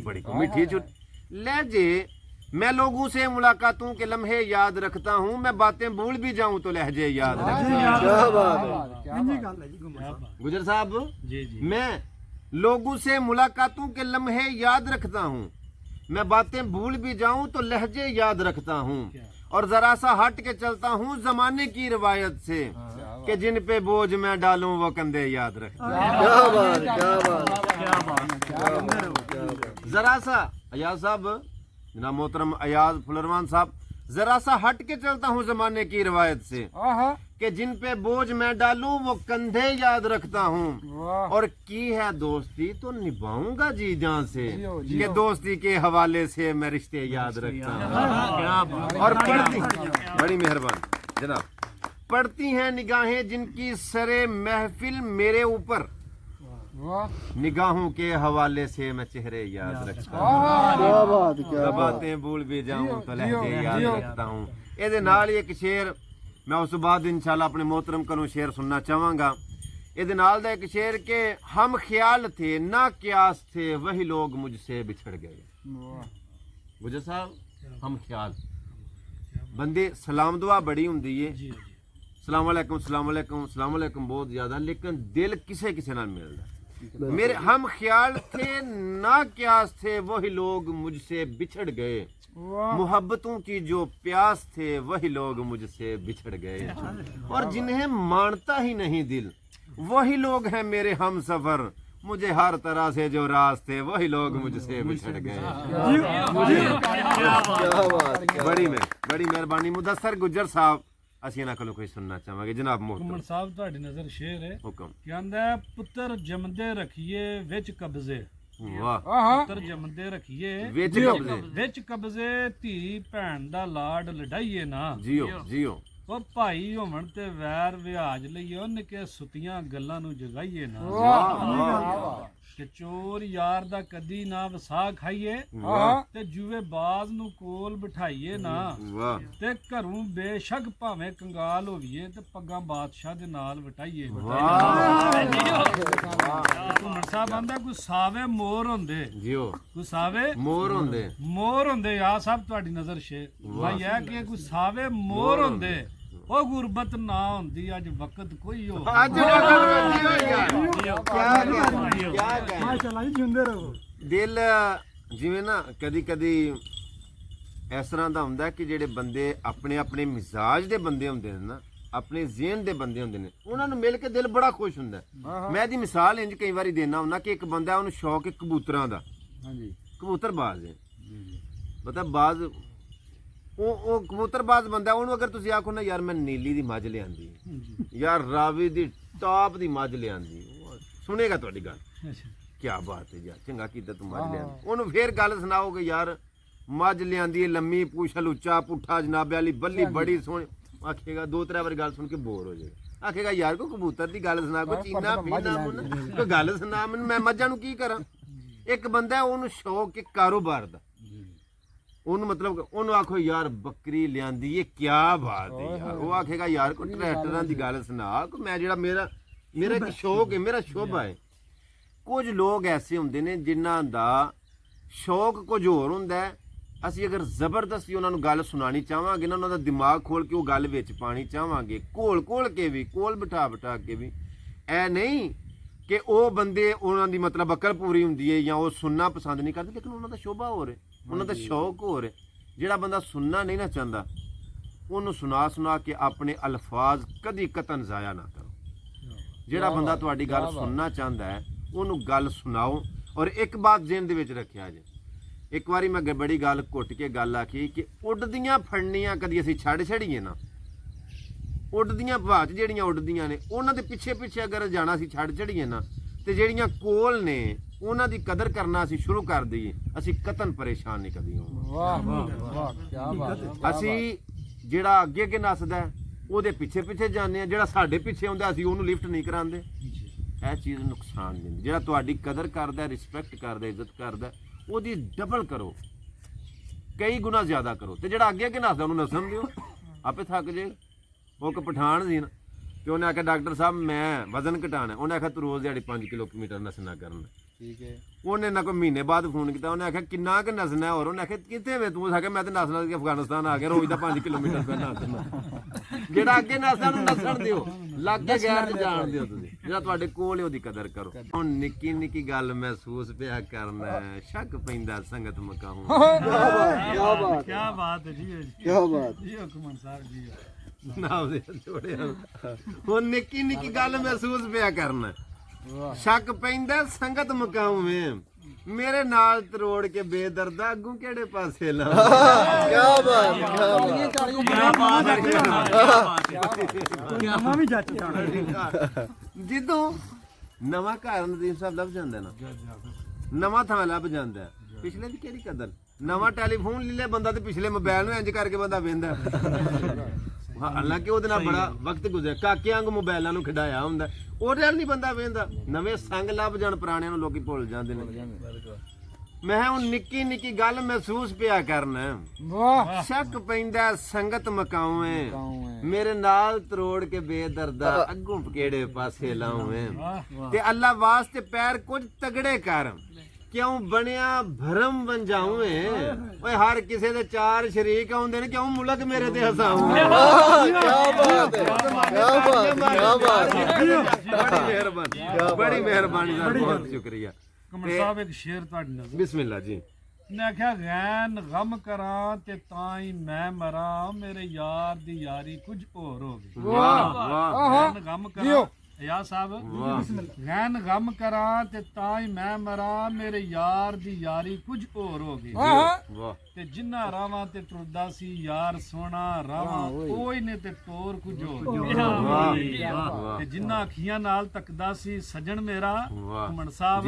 बड़ी मीठी लहजे। मैं लोगों से मुलाकातों के लम्हे याद रखता हूँ, मैं बातें भूल भी जाऊँ तो लहजे याद रखता हूँ। गुजर साहब जी जी। मैं लोगों से मुलाकातों के लम्हे याद रखता हूँ, मैं बातें भूल भी जाऊँ तो लहजे याद रखता हूँ, और जरा सा हट के चलता हूँ जमाने की रिवायत से कि जिन पे बोझ मैं डालूं वो कंधे याद रखता हूं। जरा सा अयाज साहब, जनाब मोहतरम अयाज फुलरवान साहब, जरा सा हट के चलता हूँ जमाने की रिवायत से कि जिन पे बोझ मैं डालूं वो कंधे याद रखता हूँ, और की है दोस्ती तो निभाऊंगा जी जान से कि दोस्ती के हवाले से मैं रिश्ते याद रखता हूँ। क्या बात। और पढ़ती, बड़ी मेहरबान जनाब, पढ़ती हैं निगाहें जिनकी सरे महफिल मेरे ऊपर, निगाहों के हवाले से मैं चेहरे याद रखता हूँ, बातें भूल भी जाऊं तो लहजे याद रखता हूँ। ਇਹਦੇ ਨਾਲ ਹੀ ਇੱਕ ਸ਼ੇਰ मैं उस बाद इंशाल्लाह अपने मोहतरम करूँ शेर सुनना चाहूँगा। ਇਹਦੇ ਨਾਲ ਦਾ ਇੱਕ शेर के हम ख्याल थे ना क्यास थे वही लोग मुझसे बिछड़ गए। गुजर साहब हम ख्याल, बंदे सलाम दुआ बड़ी ਹੁੰਦੀ ਏ, सलाम वालेकुम सलाम वालेकुम सलाम वालेकुम बहुत ज्यादा, लेकिन दिल किसे किसे नाल मिलदा। मेरे हम ख्याल थे ना क्यास थे वही लोग मुझसे बिछड़ गए, मोहब्बतों की जो प्यास थे वही लोग मुझसे बिछड़ गए, और जिन्हें मानता ही नहीं दिल वही लोग हैं मेरे हम सफर, मुझे हर तरह से जो राज थे वही लोग मुझसे बिछड़ गए। बड़ी मेहरबानी। मुदस्सर गुजर साहब ਅਸੀਂ ਇਹਨਾਂ ਕੋਲੋਂ ਕੋਈ ਸੁਣਨਾ ਚਾਹਾਂਗੇ। ਜਨਾਬ ਘੁੰਮਣ ਮੁਹਤਰਮ ਸਾਹਿਬ ਤੁਹਾਡੀ ਨਜ਼ਰ ਸ਼ੇਰ ਹੈ, ਹੁਕਮ। ਕਹਿੰਦਾ ਪੁੱਤਰ ਜੰਮਦੇ ਰੱਖੀਏ ਵਿੱਚ ਕਬਜ਼ੇ, ਵਾਹ ਪੁੱਤਰ ਜੰਮਦੇ ਰੱਖੀਏ ਵਿੱਚ ਕਬਜ਼ੇ, ਵਿੱਚ ਕਬਜ਼ੇ, ਧੀ ਭੈਣ ਦਾ ਲਾਡ ਲਡਾਈਏ ਨਾ, ਜਿਓ ਜਿਓ ਉਹ ਭਾਈ ਹੋਵਣ ਤੇ ਵੈਰ ਵਿਆਜ ਲਈਏ, ਨਿੱਕੇ ਸੁੱਤੀਆਂ ਗੱਲਾਂ ਨੂੰ ਜਗਾਈਏ ਨਾ। ਕਿ ਚੋਰ ਯਾਰ ਦਾ ਕਦੀ ਨਾ ਵਸਾ ਖਾਈਏ ਤੇ ਜੂਏ ਬਾਜ਼ ਨੂੰ ਕੋਲ ਬਿਠਾਈਏ ਨਾ ਵਾਹ ਤੇ ਘਰੋਂ ਬੇਸ਼ੱਕ ਭਾਵੇਂ ਕੰਗਾਲ ਹੋਈਏ ਤੇ ਪੱਗਾਂ ਬਾਦਸ਼ਾਹ ਦੇ ਨਾਲ ਵਟਾਈਏ ਘੁੰਮਣ ਸਾਹਿਬ ਆਂਦਾ ਕੋਈ ਸਾਵੇ ਮੋਰ ਹੁੰਦੇ ਜਿਓ ਕੋਈ ਸਾਵੇ ਮੋਰ ਹੁੰਦੇ ਆ ਸਭ ਤੁਹਾਡੀ ਨਜ਼ਰ ਸ਼ੇ ਭਾਈ ਇਹ ਕਿ ਕੋਈ ਸਾਵੇ ਮੋਰ ਹੁੰਦੇ ਉਹ ਗੁਰਬਤ ਨਾ ਹੁੰਦੀ ਅੱਜ ਵਕਤ ਕੋਈ ਹੋ ਅੱਜ ਕੀ ਮਾਸ਼ਾਅੱਲਾ ਜੀ ਜਿਉਂਦੇ ਰਹੋ। ਦਿਲ ਜਿਵੇਂ ਨਾ ਕਦੀ ਕਦੀ ਇਸ ਤਰ੍ਹਾਂ ਦਾ ਹੁੰਦਾ ਕਿ ਜਿਹੜੇ ਬੰਦੇ ਆਪਣੇ ਆਪਣੇ ਮਿਜ਼ਾਜ ਦੇ ਬੰਦੇ ਹੁੰਦੇ ਨੇ ਨਾ, ਆਪਣੇ ਜ਼ਿਹਨ ਦੇ ਬੰਦੇ ਹੁੰਦੇ ਨੇ, ਉਹਨਾਂ ਨੂੰ ਮਿਲ ਕੇ ਦਿਲ ਬੜਾ ਖੁਸ਼ ਹੁੰਦਾ ਹੈ। ਮੈਂ ਇਹਦੀ ਮਿਸਾਲ ਇੰਜ ਕਈ ਵਾਰੀ ਦੇਣਾ ਹੁੰਦਾ ਕਿ ਇੱਕ ਬੰਦਾ ਉਹਨੂੰ ਸ਼ੌਕ ਹੈ ਕਬੂਤਰਾਂ ਦਾ, ਹਾਂਜੀ ਕਬੂਤਰਬਾਜ਼ ਹੈ, ਮਤਲਬ ਬਾਜ਼ ਉਹ ਕਬੂਤਰਬਾਜ਼ ਬੰਦਾ, ਉਹਨੂੰ ਅਗਰ ਤੁਸੀਂ ਆਖੋ ਨਾ ਯਾਰ ਮੈਂ ਨੀਲੀ ਦੀ ਮੱਝ ਲਿਆਂਦੀ, ਯਾਰ ਰਾਵੀ ਦੀ ਟਾਪ ਦੀ ਮੱਝ ਲਿਆਂਦੀ, ਉਹ ਸੁਣੇਗਾ ਤੁਹਾਡੀ ਗੱਲ, ਕੀ ਬਾਤ ਹੈ ਯਾਰ, ਚੰਗਾ ਕੀਤਾ ਤੂੰ ਮੱਝ ਲਿਆਂਦੀ। ਉਹਨੂੰ ਫੇਰ ਗੱਲ ਸੁਣਾਓਗੇ ਯਾਰ ਮੱਝ ਲਿਆਂਦੀ ਹੈ ਲੰਮੀ ਪੂਛਲ ਉੱਚਾ ਪੁੱਠਾ ਜਨਾਬੇ ਵਾਲੀ ਬੱਲੀ ਬੜੀ ਸੋਹਣੀ, ਆਖੇਗਾ ਦੋ ਤਰ੍ਹਾਂ ਵਾਰੀ ਗੱਲ ਸੁਣ ਕੇ ਬੋਰ ਹੋ ਜਾਏਗਾ, ਆਖੇਗਾ ਯਾਰ ਕੋਈ ਕਬੂਤਰ ਦੀ ਗੱਲ ਸੁਣਾ, ਕੋਈ ਚੀਨਾ ਪੀਨਾ ਕੋਈ ਗੱਲ ਸੁਣਾ ਮੈਨੂੰ, ਮੈਂ ਮੱਝਾਂ ਨੂੰ ਕੀ ਕਰਾਂ। ਇੱਕ ਬੰਦਾ ਉਹਨੂੰ ਸ਼ੌਕ ਹੈ ਕਾਰੋਬਾਰ ਦਾ, ਉਹਨੂੰ ਮਤਲਬ ਉਹਨੂੰ ਆਖੋ ਯਾਰ ਬੱਕਰੀ ਲਿਆਂਦੀ ਇਹ ਕੀ ਬਾਤ ਹੈ ਯਾਰ, ਉਹ ਆਖੇਗਾ ਯਾਰ ਕੋਈ ਟਰੈਕਟਰਾਂ ਦੀ ਗੱਲ ਸੁਣਾ, ਮੈਂ ਜਿਹੜਾ ਮੇਰਾ ਇੱਕ ਸ਼ੌਕ ਹੈ, ਮੇਰਾ ਸ਼ੋਭਾ ਹੈ। ਕੁਝ ਲੋਕ ਐਸੇ ਹੁੰਦੇ ਨੇ ਜਿਨ੍ਹਾਂ ਦਾ ਸ਼ੌਕ ਕੁਝ ਹੋਰ ਹੁੰਦਾ ਹੈ, ਅਸੀਂ ਅਗਰ ਜ਼ਬਰਦਸਤੀ ਉਹਨਾਂ ਨੂੰ ਗੱਲ ਸੁਣਾਣੀ ਚਾਹਾਂਗੇ ਨਾ, ਉਹਨਾਂ ਦਾ ਦਿਮਾਗ ਖੋਲ ਕੇ ਉਹ ਗੱਲ ਵਿੱਚ ਪਾਣੀ ਚਾਹਾਂਗੇ, ਘੋਲ ਕੇ ਵੀ, ਕੋਲ ਬਿਠਾ ਕੇ ਵੀ, ਐ ਨਹੀਂ ਕਿ ਉਹ ਬੰਦੇ ਉਹਨਾਂ ਦੀ ਮਤਲਬ ਅਕਲ ਪੂਰੀ ਹੁੰਦੀ ਹੈ ਜਾਂ ਉਹ ਸੁਣਨਾ ਪਸੰਦ ਨਹੀਂ ਕਰਦੇ, ਲੇਕਿਨ ਉਹਨਾਂ ਦਾ ਸ਼ੋਭਾ ਹੋਰ ਹੈ, ਉਹਨਾਂ ਦਾ ਸ਼ੌਕ ਹੋਰ ਹੈ। ਜਿਹੜਾ ਬੰਦਾ ਸੁਣਨਾ ਨਹੀਂ ਨਾ ਚਾਹੁੰਦਾ ਉਹਨੂੰ ਸੁਣਾ ਕੇ ਆਪਣੇ ਅਲਫਾਜ਼ ਕਦੀ ਕਤਨ ਜ਼ਾਇਆ ਨਾ ਕਰੋ। ਜਿਹੜਾ ਬੰਦਾ ਤੁਹਾਡੀ ਗੱਲ ਸੁਣਨਾ ਚਾਹੁੰਦਾ ਹੈ ਉਹਨੂੰ ਗੱਲ ਸੁਣਾਓ। ਔਰ ਇੱਕ ਬਾਤ ਜ਼ਿਹਨ ਦੇ ਵਿੱਚ ਰੱਖਿਆ ਜੇ, ਇੱਕ ਵਾਰੀ ਮੈਂ ਬੜੀ ਗੱਲ ਘੁੱਟ ਕੇ ਗੱਲ ਆਖੀ ਕਿ ਉੱਡਦੀਆਂ ਫੜਨੀਆਂ ਕਦੀ ਅਸੀਂ ਛੱਡ ਛੜੀਏ ਨਾ, ਉੱਡਦੀਆਂ ਭਾਜ ਜਿਹੜੀਆਂ ਉੱਡਦੀਆਂ ਨੇ ਉਹਨਾਂ ਦੇ ਪਿੱਛੇ ਅਗਰ ਜਾਣਾ ਅਸੀਂ ਛੱਡ ਛੜੀਏ ਨਾ, ਤੇ ਜਿਹੜੀਆਂ ਕੋਲ ਨੇ ਉਹਨਾਂ ਦੀ ਕਦਰ ਕਰਨਾ ਅਸੀਂ ਸ਼ੁਰੂ ਕਰ ਦਈਏ, ਅਸੀਂ ਕਤਨ ਪਰੇਸ਼ਾਨ ਨਹੀਂ ਕਦੀ ਹੋਵਾਂਗੇ। ਵਾਹ ਵਾਹ ਵਾਹ ਕੀ ਬਾਤ। ਅਸੀਂ ਜਿਹੜਾ ਅੱਗੇ ਨੱਸਦਾ ਉਹਦੇ ਪਿੱਛੇ ਜਾਂਦੇ ਆ, ਜਿਹੜਾ ਸਾਡੇ ਪਿੱਛੇ ਹੁੰਦਾ ਅਸੀਂ ਉਹਨੂੰ ਲਿਫਟ ਨਹੀਂ ਕਰਾਉਂਦੇ, ਇਹ ਚੀਜ਼ ਨੁਕਸਾਨ ਦਿੰਦੀ। ਜਿਹੜਾ ਤੁਹਾਡੀ ਕਦਰ ਕਰਦਾ, ਰਿਸਪੈਕਟ ਕਰਦਾ, ਇੱਜ਼ਤ ਕਰਦਾ, ਉਹਦੀ ਡਬਲ ਕਰੋ, ਕਈ ਗੁਣਾ ਜ਼ਿਆਦਾ ਕਰੋ, ਤੇ ਜਿਹੜਾ ਅੱਗੇ ਨੱਸਦਾ ਉਹਨੂੰ ਨੱਸਣ ਦਿਓ, ਆਪੇ ਥੱਕ ਜੇ। ਉਹ ਇੱਕ ਪਠਾਨ ਸੀ ਨਾ, ਤੇ ਉਹਨੇ ਆਖਿਆ ਡਾਕਟਰ ਸਾਹਿਬ ਮੈਂ ਵਜ਼ਨ ਘਟਾਣਾ, ਉਹਨੇ ਆਖਿਆ ਤੂੰ ਰੋਜ਼ ਦਿਹਾੜੀ 5 ਕਿਲੋਮੀਟਰ ਨੱਸਣਾ ਕਰਨਾ, ਠੀਕ ਹੈ। ਉਹਨੇ ਨਾ ਕੋਈ ਮਹੀਨੇ ਬਾਅਦ ਫੋਨ ਕੀਤਾ, ਉਹਨੇ ਆਖਿਆ ਕਿੰਨਾ ਕੁ ਨੱਸਣਾ, ਹੋਰ ਉਹਨੇ ਆਖਿਆ ਕਿੱਥੇ ਵੇ ਤੂੰ, ਆਖਿਆ ਮੈਂ ਤਾਂ ਨੱਸਣਾ ਸੀ ਅਫਗਾਨਿਸਤਾਨ ਆ ਗਿਆ, ਰੋਜ਼ ਦਾ 5 ਕਿਲੋਮੀਟਰ ਪਹਿਲਾਂ ਨੱਸਣਾ। ਜਿਹੜਾ ਅੱਗੇ ਨੱਸਦਾ ਉਹਨੂੰ ਨੱਸਣ ਦਿਓ, ਲਾਗੇ ਗੈਰ ਚ ਜਾਣ ਦਿਓ ਤੁਸੀਂ, ਜਿਹੜਾ ਤੁਹਾਡੇ ਕੋਲ ਹੈ ਉਹਦੀ ਕਦਰ ਕਰੋ। ਹੁਣ ਨਿੱਕੀ ਨਿੱਕੀ ਗੱਲ ਮਹਿਸੂਸ ਪਿਆ ਕਰਨਾ, ਸ਼ੱਕ ਪੈਂਦਾ ਸੰਗਤ ਮਕਾਉ। ਕੀ ਬਾਤ ਹੈ ਜੀ, ਕੀ ਬਾਤ ਜੀ ਹੁਕਮਨ ਸਾਹਿਬ ਜੀ, ਨਾ ਉਹਦੇ ਜੋੜਿਆ। ਹੁਣ ਨਿੱਕੀ ਨਿੱਕੀ ਗੱਲ ਮਹਿਸੂਸ ਪਿਆ ਕਰਨਾ, ਸ਼ੱਕ ਪੈਂਦਾ ਸੰਗਤ ਮਕਾਉਵੇਂ, ਮੇਰੇ ਨਾਲ ਤਰੋੜ ਕੇ ਬੇਦਰਦਾ ਅੱਗੋਂ ਕਿਹੜੇ ਪਾਸੇ ਲਾ। ਨਵਾਂ ਵੀ ਜੱਜ ਚਾਹਣਾ ਜਦੋਂ ਨਵਾਂ ਘਰ ਨਦੀਮ ਸਾਹਿਬ ਲੱਭ ਜਾਂਦਾ ਨਾ, ਨਵਾਂ ਥਾਂ ਲੱਭ ਜਾਂਦਾ, ਪਿਛਲੇ ਦੀ ਕਿਹੜੀ ਕਦਰ। ਨਵਾਂ ਟੈਲੀਫੋਨ ਲੈ ਲਿਆ ਬੰਦਾ ਤੇ ਪਿਛਲੇ ਮੋਬਾਈਲ ਨੂੰ ਇੰਜ ਕਰਕੇ ਬੰਦਾ ਵੇਂਦਾ, ਹਾਲਾਂਕਿ ਉਹਦੇ ਨਾਲ ਬੜਾ ਵਕਤ ਗੁਜ਼ਰਿਆ, ਕਾਕੇ ਵਾਂਗ ਮੋਬਾਈਲਾਂ ਨੂੰ ਖਿਡਾਇਆ ਹੁੰਦਾ, ਉਹਦੇ ਨਾਲ ਨਹੀਂ ਬੰਦਾ ਵੇਂਦਾ। ਨਵੇਂ ਸੰਗ ਲੱਭ ਜਾਣ, ਪੁਰਾਣਿਆਂ ਨੂੰ ਲੋਕੀ ਭੁੱਲ ਜਾਂਦੇ ਨੇ। ਮੈਂ ਹੁਣ ਨਿੱਕੀ ਨਿੱਕੀ ਗੱਲ ਮਹਿਸੂਸ ਪਿਆ ਕਰਨਾ, ਸ਼ੱਕ ਪੈਂਦਾ ਸੰਗਤ ਮਕਾਉਵੇਂ, ਮੇਰੇ ਨਾਲ ਤਰੋੜ ਕੇ ਬੇਦਰਦਾ ਅੱਗੋਂ ਕਿਹੜੇ ਪਾਸੇ ਲਾਉਵੇਂ, ਤੇ ਅੱਲਾ ਵਾਸਤੇ ਪੈਰ ਕੁਝ ਤਗੜੇ ਕਰ, ਕਿਉਂ ਬਣਿਆ ਭਰਮ ਵੰਜਾਉਵੇਂ, ਓਏ ਹਰ ਕਿਸੇ ਦੇ 4 ਸ਼ਰੀਕ ਆਉਂਦੇ ਨੇ, ਕਿਉਂ ਮੁਲਕ ਮੇਰੇ ਤੇ ਹਸਾਉਵੇਂ। ਬੜੀ ਮਿਹਰਬਾਨੀ ਸਰ, ਬਹੁਤ ਸ਼ੁਕਰੀਆ। ਹੁਕਮਨ ਸਾਹਿਬ ਇੱਕ ਸ਼ੇਰ ਤੁਹਾਡੀ ਨਜ਼ਰ, ਬਿਸਮਿਲ੍ਲਾ ਜੀ। ਨੇ ਆਖਿਆ ਗੈਨ ਗਮ ਕਰਾਂ ਤੇ ਤਾਂ ਹੀ ਮੈਂ ਮਰਾਂ, ਮੇਰੇ ਯਾਰ ਦੀ ਯਾਰੀ ਕੁਝ ਹੋਰ ਹੋ ਗਈ। ਵਾਹ ਵਾਹ ਗੈਨ ਗਮ ਕਰਾਂ ਯਾ ਸਾਹਿਬ, ਗੈਨ ਗਮ ਕਰਾਂ ਤੇ ਤਾਂ ਹੀ ਮੈਂ ਮਰਾਂ, ਮੇਰੇ ਯਾਰ ਦੀ ਯਾਰੀ ਕੁਝ ਹੋਰ ਹੋ ਗਈ। ਵਾਹ ਤੇ ਜਿੰਨਾ ਰਾਵਾਂ ਤੇ ਟੁਰਦਾ ਸੀ ਯਾਰ ਸੋਹਣਾ, ਰਾਵਾਂ ਉਹੀ ਨੇ ਤੇ ਤੋਰ ਕੁਝ ਹੋਰ, ਤੇ ਜਿੰਨਾ ਅੱਖੀਆਂ ਨਾਲ ਤੱਕਦਾ ਸੀ ਸਜਣ ਮੇਰਾ, ਘੁੰਮਣ ਸਾਹਿਬ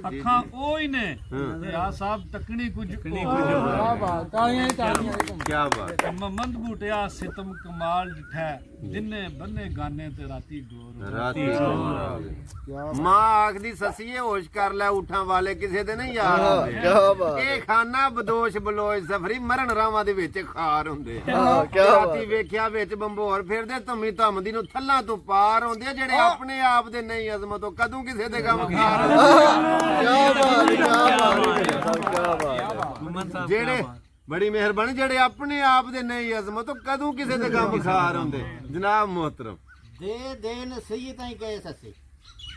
ਅੱਖਾਂ ਉਹੀ ਨੇ, ਤੇ ਆ ਸਾਹਿਬ ਤੱਕਣੀ ਕੁਝ ਹੋਰ। ਤਾਲੀਆਂ ਤਾਲੀਆਂ। ਕੀ ਬਾਤ। ਮੰਦ ਬੂਟਿਆ ਸਿਤਮ ਕਮਾਲ ਡਿਠਾ, ਦਿਨੇ ਬੰਨੇ ਗਾਨੇ ਤੇ ਰਾਤੀ ਗੋਰ। ਮਾਂ ਆਖਦੀ ਸਸੀਏ ਹੋਸ਼ ਕਰ ਲੈ ਉਠਾਂ ਵਾਲੇ ਕਿਸੇ ਦੇ ਨਹੀਂ ਯਾਰ ਹੁੰਦੇ ਇਹ ਖਾਨਾ ਬਦੋਸ਼ ਬਲੋਚ ਸਫਰੀ ਮਰਨ ਰਾਵਾਂ ਦੇ ਵਿੱਚ ਖਾਰ ਹੁੰਦੇ ਰਾਤੀ ਵੇਖਿਆ ਵਿੱਚ ਬੰਬੋਰ ਫਿਰਦੇ ਧੰਮੀ ਧੰਮਦੀ ਨੂੰ ਥੱਲਾਂ ਤੋਂ ਪਾਰ ਹੁੰਦੇ ਆ, ਜਿਹੜੇ ਆਪਣੇ ਆਪ ਦੇ ਨਹੀਂ ਅਜ਼ਮਤੋਂ ਕਦੋਂ ਕਿਸੇ ਦੇ ਗਮ ਖਾਰ ਜਿਹੜੇ ਬੜੀ ਮਿਹਰਬਾਨੀ ਜਿਹੜੇ ਆਪਣੇ ਆਪ ਦੇ ਨਹੀਂ ਅਜ਼ਮਤੋਂ ਕਦੋਂ ਕਿਸੇ ਦੇ ਗਮ ਖਾਰ ਹੁੰਦੇ ਜਨਾਬ ਮੁਹਤਰਮ ਦੇ ਨਸੀਹਤਾਂ ਹੀ ਕਹੇ ਸੱਸੇ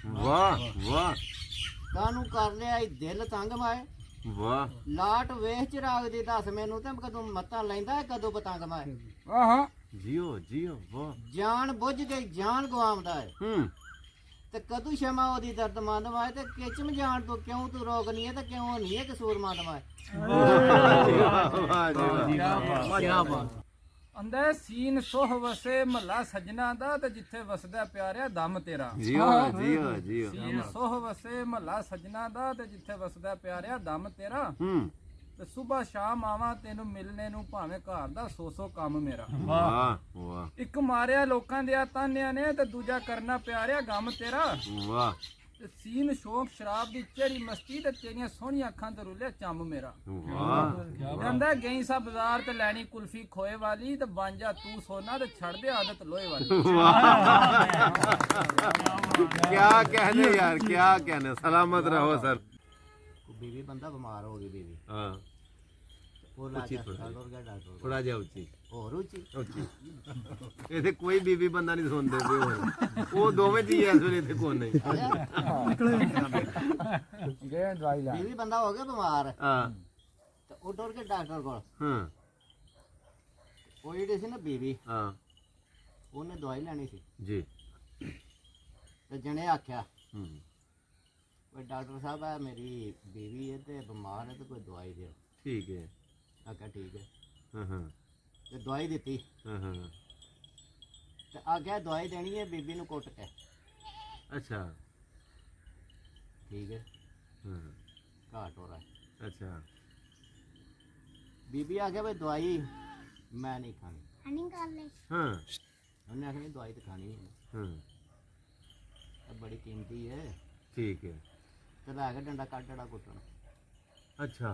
ਵਾਹ ਵਾਹ ਕਾਨੂੰ ਕਰ ਲਿਆ ਈ ਦਿਲ ਤੰਗ ਮਾਏ ਵਾਹ ਲਾਟ ਵੇਖ ਚਿਰਾਗ ਦੀ ਦੱਸ ਮੈਨੂੰ ਤੇ ਕਦੋਂ ਮੱਤਾਂ ਲੈਂਦਾ ਕਦੋਂ ਪਤੰਗ ਮਾਏ ਜੀਓ ਜੀਓ ਵਾਹ ਜਾਨ ਬੁੱਝ ਗਈ ਜਾਨ ਗਵਾਉਂਦਾ ਹੈ ਤੇ ਕਦੋਂ ਸ਼ਮਾ ਉਹਦੀ ਦਰਦਮੰਦ ਮਾਏ ਤੇ ਕਿਚਮ ਜਾਣ ਤੋਂ ਕਿਉਂ ਤੂੰ ਰੋਕਨੀ ਹੈ ਤੇ ਕਿਉਂ ਨਹੀਂ ਹੈ ਕਸੂਰਮੰਦ ਮਾਏ ਅੰਦਰ ਸੀਨ ਸੋਹ ਵਸੇ ਮਹੱਲਾ ਸਜਣਾ ਦਾ ਤੇ ਜਿੱਥੇ ਵਸਦਾ ਪਿਆਰਿਆ ਦਮ ਤੇਰਾ ਜੀਓ ਜੀਓ ਜੀਓ ਸੀਨ ਸੋਹ ਵਸੇ ਮਹੱਲਾ ਸਜਣਾ ਦਾ ਤੇ ਜਿੱਥੇ ਵਸਦਾ ਪਿਆਰਿਆ ਦਮ ਤੇਰਾ ਤੇ ਸਵੇਰ ਸ਼ਾਮ ਆਵਾਂ ਤੈਨੂੰ ਮਿਲਣੇ ਨੂੰ ਭਾਵੇਂ ਘਰ ਦਾ ਸੋ ਕੰਮ ਮੇਰਾ ਵਾਹ ਵਾਹ ਇੱਕ ਮਾਰਿਆ ਲੋਕਾਂ ਦੇ ਤਾਨਿਆਂ ਨੇ ਤੇ ਦੂਜਾ ਕਰਨਾ ਪਿਆਰਿਆ ਗਮ ਤੇਰਾ ਵਾਹ ਤੇ ਸੀਨ ਸ਼ੌਕ ਸ਼ਰਾਬ ਦੀ ਚੜੀ ਮਸਤੀ ਤੇ ਤੇਰੀਆਂ ਸੋਹਣੀਆਂ ਅੱਖਾਂ ਤੇ ਰੁੱਲਿਆ ਚੰਮ ਮੇਰਾ ਵਾਹ ਕਹਿੰਦਾ ਗਈ ਸਾ ਬਾਜ਼ਾਰ ਤੇ ਲੈਣੀ ਕੁਲਫੀ ਖੋਏ ਵਾਲੀ ਤੇ ਬਣ ਜਾ ਤੂੰ ਸੋਨਾ ਤੇ ਛੱਡ ਦੇ ਆਦਤ ਲੋਹੇ ਵਾਲੀ क्या कहने यार क्या कहने सलामत रहो सर बीवी बंदा बीमार हो गई बीवी हाँ वो लाके डॉक्टर गया डॉक्टर थोड़ा जा उच्ची और उची इथे कोई बीबी बंदा नहीं सुनते पे वो दोवें जी इस वेले इथे कोई नहीं बीवी बंदा हो गया बीमार हाँ तो वो डर के डॉक्टर को हाँ वो जेडी सी ना बीवी हाँ ਉਹਨੇ ਦਵਾਈ ਲੈਣੀ ਸੀ जी ਤੇ ਜਣੇ ਆਖਿਆ ਕੋਈ ਡਾਕਟਰ ਸਾਹਿਬ ਆ ਮੇਰੀ ਬੀਵੀ ਹੈ ਤੇ ਬਿਮਾਰ ਹੈ ਤੇ ਕੋਈ ਦਵਾਈ ਦਿਓ ठीक है ਆਖਿਆ ਠੀਕ ਹੈ हाँ हाँ ਤੇ ਦਵਾਈ ਦਿੱਤੀ हाँ हाँ ਤੇ ਆਖਿਆ ਦਵਾਈ ਦੇਣੀ ਹੈ ਬੀਬੀ ਨੂੰ ਕੁੱਟ ਕੇ अच्छा ਠੀਕ ਹੈ हाँ ਘਾਟ ਹੋ ਰਿਹਾ ਹੈ अच्छा ਬੀਬੀ ਆਖਿਆ ਵੀ ਦਵਾਈ ਮੈਂ ਨਹੀਂ ਖਾਣੀ हाँ ਉਹਨੇ ਆਖਿਆ ਦਵਾਈ ਤਾਂ ਖਾਣੀ ਹੈ हाँ ਇਹ ਬੜੀ ਕੀਮਤੀ ਹੈ ठीक है ਤੇ ਲੈ ਕੇ ਡੰਡਾ ਕੱਢ ਡੜਾ ਕੁੱਟਣ अच्छा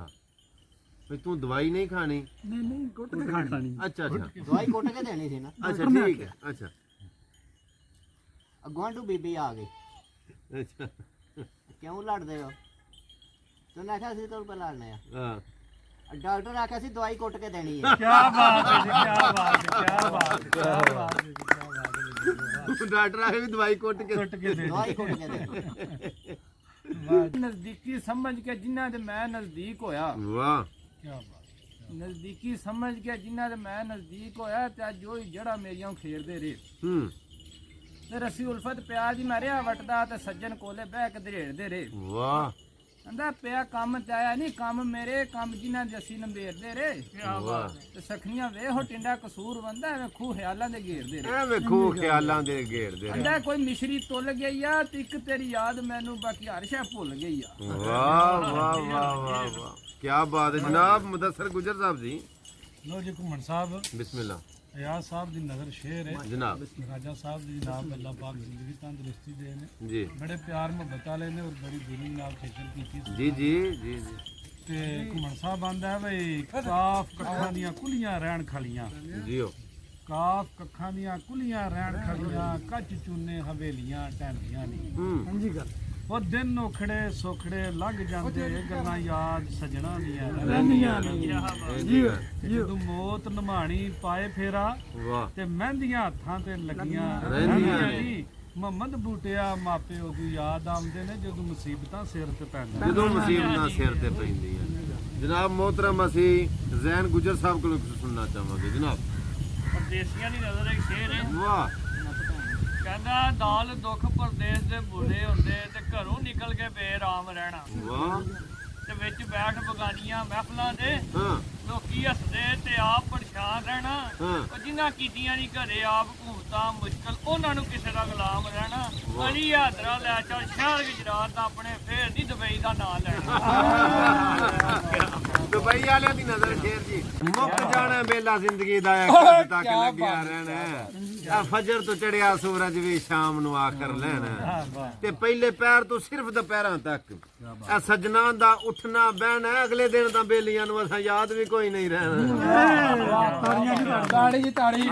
भाई तू दवाई नहीं खानी ਨਹੀਂ ਕੁੱਟ ਕੇ ਖਾਣੀ अच्छा अच्छा ਦਵਾਈ ਕੁੱਟ ਕੇ ਦੇਣੀ ਸੀ ਨਾ अच्छा ठीक है अच्छा ਅੱਗੋਂ ਤੋਂ ਬੀਬੀ ਆ ਗਈ अच्छा ਕਿਉਂ ਲੜਦੇ ਹੋ ਤੂੰ ਨਾ ਆਖਿਆ ਸੀ ਤੋਂ ਪਹਿਲਾਂ ਲੜਨੇ ਆ हाँ ਡਾਕਟਰ ਆਖਿਆ ਸੀ ਦਵਾਈ ਕੁੱਟ ਕੇ ਦੇਣੀ ਹੈ ਕੀ ਬਾਤ ਹੈ ਜੀ ਕੀ ਬਾਤ ਹੈ ਕੀ ਬਾਤ ਹੈ ਕੀ ਬਾਤ ਹੈ डॉक्टर आए भी दवाई कोट के ਦਵਾਈ ਕੁੱਟ ਕੇ ਦੇਣੀ ਨਜ਼ਦੀਕੀ ਸਮਝ ਕੇ ਜਿਨ੍ਹਾਂ ਦੇ ਮੈਂ ਨਜ਼ਦੀਕ ਹੋਇਆ वाह ਨਜ਼ਦੀਕੀ ਸਮਝ ਕੇ ਜਿਨ੍ਹਾਂ ਦੇ ਮੈਂ ਨਜ਼ਦੀਕ ਹੋਇਆ ਤੇ ਅੱਜ ਉਹ ਜੜਾ ਮੇਰੀਆਂ ਖੇਰਦੇ ਰਹੇ ਤੇ ਰਸੀ ਉਲਫਤ ਪਿਆਰ ਦੀ ਮਾਰਿਆ ਵਟਦਾ ਤੇ ਸੱਜਣ ਕੋਲੇ ਬਹਿ ਕੇ ਧਰੇੜਦੇ ਰਹੇ वाह ਕਹਿੰਦਾ ਪਿਆ ਕੰਮ ਤੇ ਆਇਆ ਨਹੀਂ ਕੰਮ ਮੇਰੇ ਕੰਮ ਜਿਨ੍ਹਾਂ ਦੇ ਅਸੀਂ ਨੰਬੇੜਦੇ ਰਹੇ वाह ਤੇ ਸਖਣੀਆਂ ਵੇਹੋ ਟਿੰਡਾ ਕਸੂਰ ਬੰਦਾ ਐਵੇਂ ਖੂਹ ਖਿਆਲਾਂ ਦੇ ਘੇਰਦੇ ਰਹੇ ਐ ਵੇਖੋ ਖਿਆਲਾਂ ਦੇ ਘੇਰਦੇ ਰਹੇ ਕਹਿੰਦਾ ਕੋਈ ਮਿਸ਼ਰੀ ਤੁੱਲ ਗਈ ਆ ਤੇ ਇੱਕ ਤੇਰੀ ਯਾਦ ਮੈਨੂੰ ਬਾਕੀ ਹਰ ਸ਼ੈ ਭੁੱਲ ਗਈ ਆ ਵਾਹ ਵਾਹ ਵਾਹ ਵਾਹ ਵਾਹ ਕੀ ਬਾਤ ਹੈ ਜਨਾਬ ਮੁਦੱਸਰ ਗੁਜਰ ਸਾਹਿਬ ਜੀ ਲੋ ਜੀ ਘੁੰਮਣ ਸਾਹਿਬ ਬਿਸਮਿਲ੍ਲਾ ਅਯਾਜ਼ ਸਾਹਿਬ ਦੀ ਨਜ਼ਰ ਸ਼ੇਰ ਹੈ ਜਨਾਬ ਰਾਜਾ ਸਾਹਿਬ ਦੀ ਜਨਾਬ ਅੱਲਾਹ ਪਾਕ ਜ਼ਿੰਦਗੀ ਤੰਦਰੁਸਤੀ ਦੇ ਨੇ ਜੀ ਬੜੇ ਪਿਆਰ ਮੁਹੱਬਤ ਵਾਲੇ ਨੇ ਔਰ ਬੜੀ ਦਿਲੀ ਨਾਲ ਖੇਚਲ ਕੀਤੀ ਸੀ ਜੀ ਜੀ ਜੀ ਜੀ ਤੇ ਘੁੰਮਣ ਸਾਹਿਬ ਆਂਦਾ ਹੈ ਬਈ ਕਾਫ ਕੱਖਾਂ ਦੀਆਂ ਕੁਲੀਆਂ ਰਹਿਣ ਖਲੀਆਂ ਜੀਓ ਕਾਫ ਕੱਖਾਂ ਦੀਆਂ ਕੁਲੀਆਂ ਰਹਿਣ ਖਲੀਆਂ ਕੱਚ ਚੂਨੇ ਹਵੇਲੀਆਂ ਟੈਂਦੀਆਂ ਨਹੀਂ ਹਾਂਜੀ ਗੱਲ ਉਹ ਦਿਨ ਨੋਖੜੇ ਸੋਖੜੇ ਲੱਗ ਜਾਂਦੇ ਇਹ ਗੱਲਾਂ ਯਾਦ ਸਜਣਾ ਦੀਆਂ ਰਹਿੰਦੀਆਂ ਨਹੀਂ ਜੀ ਜਦੋਂ ਮੌਤ ਨਿਮਾਣੀ ਪਾਏ ਫੇਰਾ ਵਾਹ ਤੇ ਮਹਿੰਦੀਆਂ ਹੱਥਾਂ ਤੇ ਲੱਗੀਆਂ ਰਹਿੰਦੀਆਂ ਨਹੀਂ ਮੁਹੰਮਦ ਬੂਟਿਆ ਮਾਪੇ ਉਹਦੀ ਯਾਦ ਆਉਂਦੇ ਨੇ ਜਦੋਂ ਮੁਸੀਬਤਾਂ ਸਿਰ ਤੇ ਪੈਂਦੀਆਂ ਜਦੋਂ ਮੁਸੀਬਤਾਂ ਸਿਰ ਤੇ ਪੈਂਦੀਆਂ ਜਨਾਬ मोहतरम ਅਸੀਂ ਜ਼ੈਨ ਗੁਜਰ ਸਾਹਿਬ ਕੋਲੋਂ ਸੁਣਨਾ ਚਾਹਾਂਗੇ ਜਨਾਬ ਪਰਦੇਸੀਆਂ ਦੀ ਨਜ਼ਰ ਇੱਕ ਸ਼ੇਰ ਹੈ ਵਾਹ ਕਹਿੰਦਾ ਦਾਲ ਦੁੱਖ ਪਰਦੇਸ ਦੇ ਬੁਰੇ ਹੁੰਦੇ ਤੇ ਘਰੋਂ ਨਿਕਲ ਕੇ ਬੇਰਾਮ ਰਹਿਣਾ ਵਾਹ ਤੇ ਵਿੱਚ ਬੈਠ ਬਗਾਨੀਆਂ ਮਹਿਫਲਾਂ ਦੇ ਹਾਂ ਲੋਕੀ ਹੱਸਦੇ ਤੇ ਆਪ ਪਰੇਸ਼ਾਨ ਰਹਿਣਾ ਹਾਂ ਉਹ ਜਿਨ੍ਹਾਂ ਕੀਤੀਆਂ ਨਹੀਂ ਘਰੇ ਆਪ ਘੂਮਤਾ ਮੁਸ਼ਕਲ ਉਹਨਾਂ ਨੂੰ ਕਿਸੇ ਦਾ ਗੁਲਾਮ ਰਹਿਣਾ ਅਲੀ ਹਾਦਰਾ ਲੈ ਚੱਲ ਸ਼ਹਿਰ ਗੁਜਰਾਤ ਦਾ ਆਪਣੇ ਫੇਰ ਨਹੀਂ ਦੁਬਈ ਦਾ ਨਾਂ ਲੈਣਾ ਤੇ ਦੁਬਈ ਵਾਲਿਆਂ ਦੀ ਨਜ਼ਰ ਸ਼ੇਰ ਜੀ ਮੁੱਕ ਜਾਣਾ ਬੇਲਾ ਜ਼ਿੰਦਗੀ ਦਾ ਕਦ ਤੱਕ ਲੱਗਿਆ ਰਹਿਣਾ ਆ ਫਜਰ ਤੋਂ ਚੜਿਆ ਸੂਰਜ ਵੀ ਸ਼ਾਮ ਨੂੰ ਆਖਰ ਲੈਣਾ ਤੇ ਪਹਿਲੇ ਪੈਰ ਤੋਂ ਸਿਰਫ ਦੁਪਹਿਰਾਂ ਤੱਕ ਆ ਸਜਣਾ ਦਾ ਉੱਠਣਾ ਬਹਿਣਾ ਅਗਲੇ ਦਿਨ ਤਾਂ ਬੇਲੀਆਂ ਨੂੰ ਅਸਾਂ ਯਾਦ ਵੀ ਕੋਈ ਨਹੀਂ ਰਹਿਣਾ ਤਾੜੀਆਂ ਜੀ ਤਾੜੀ ਜੀ ਤਾੜੀ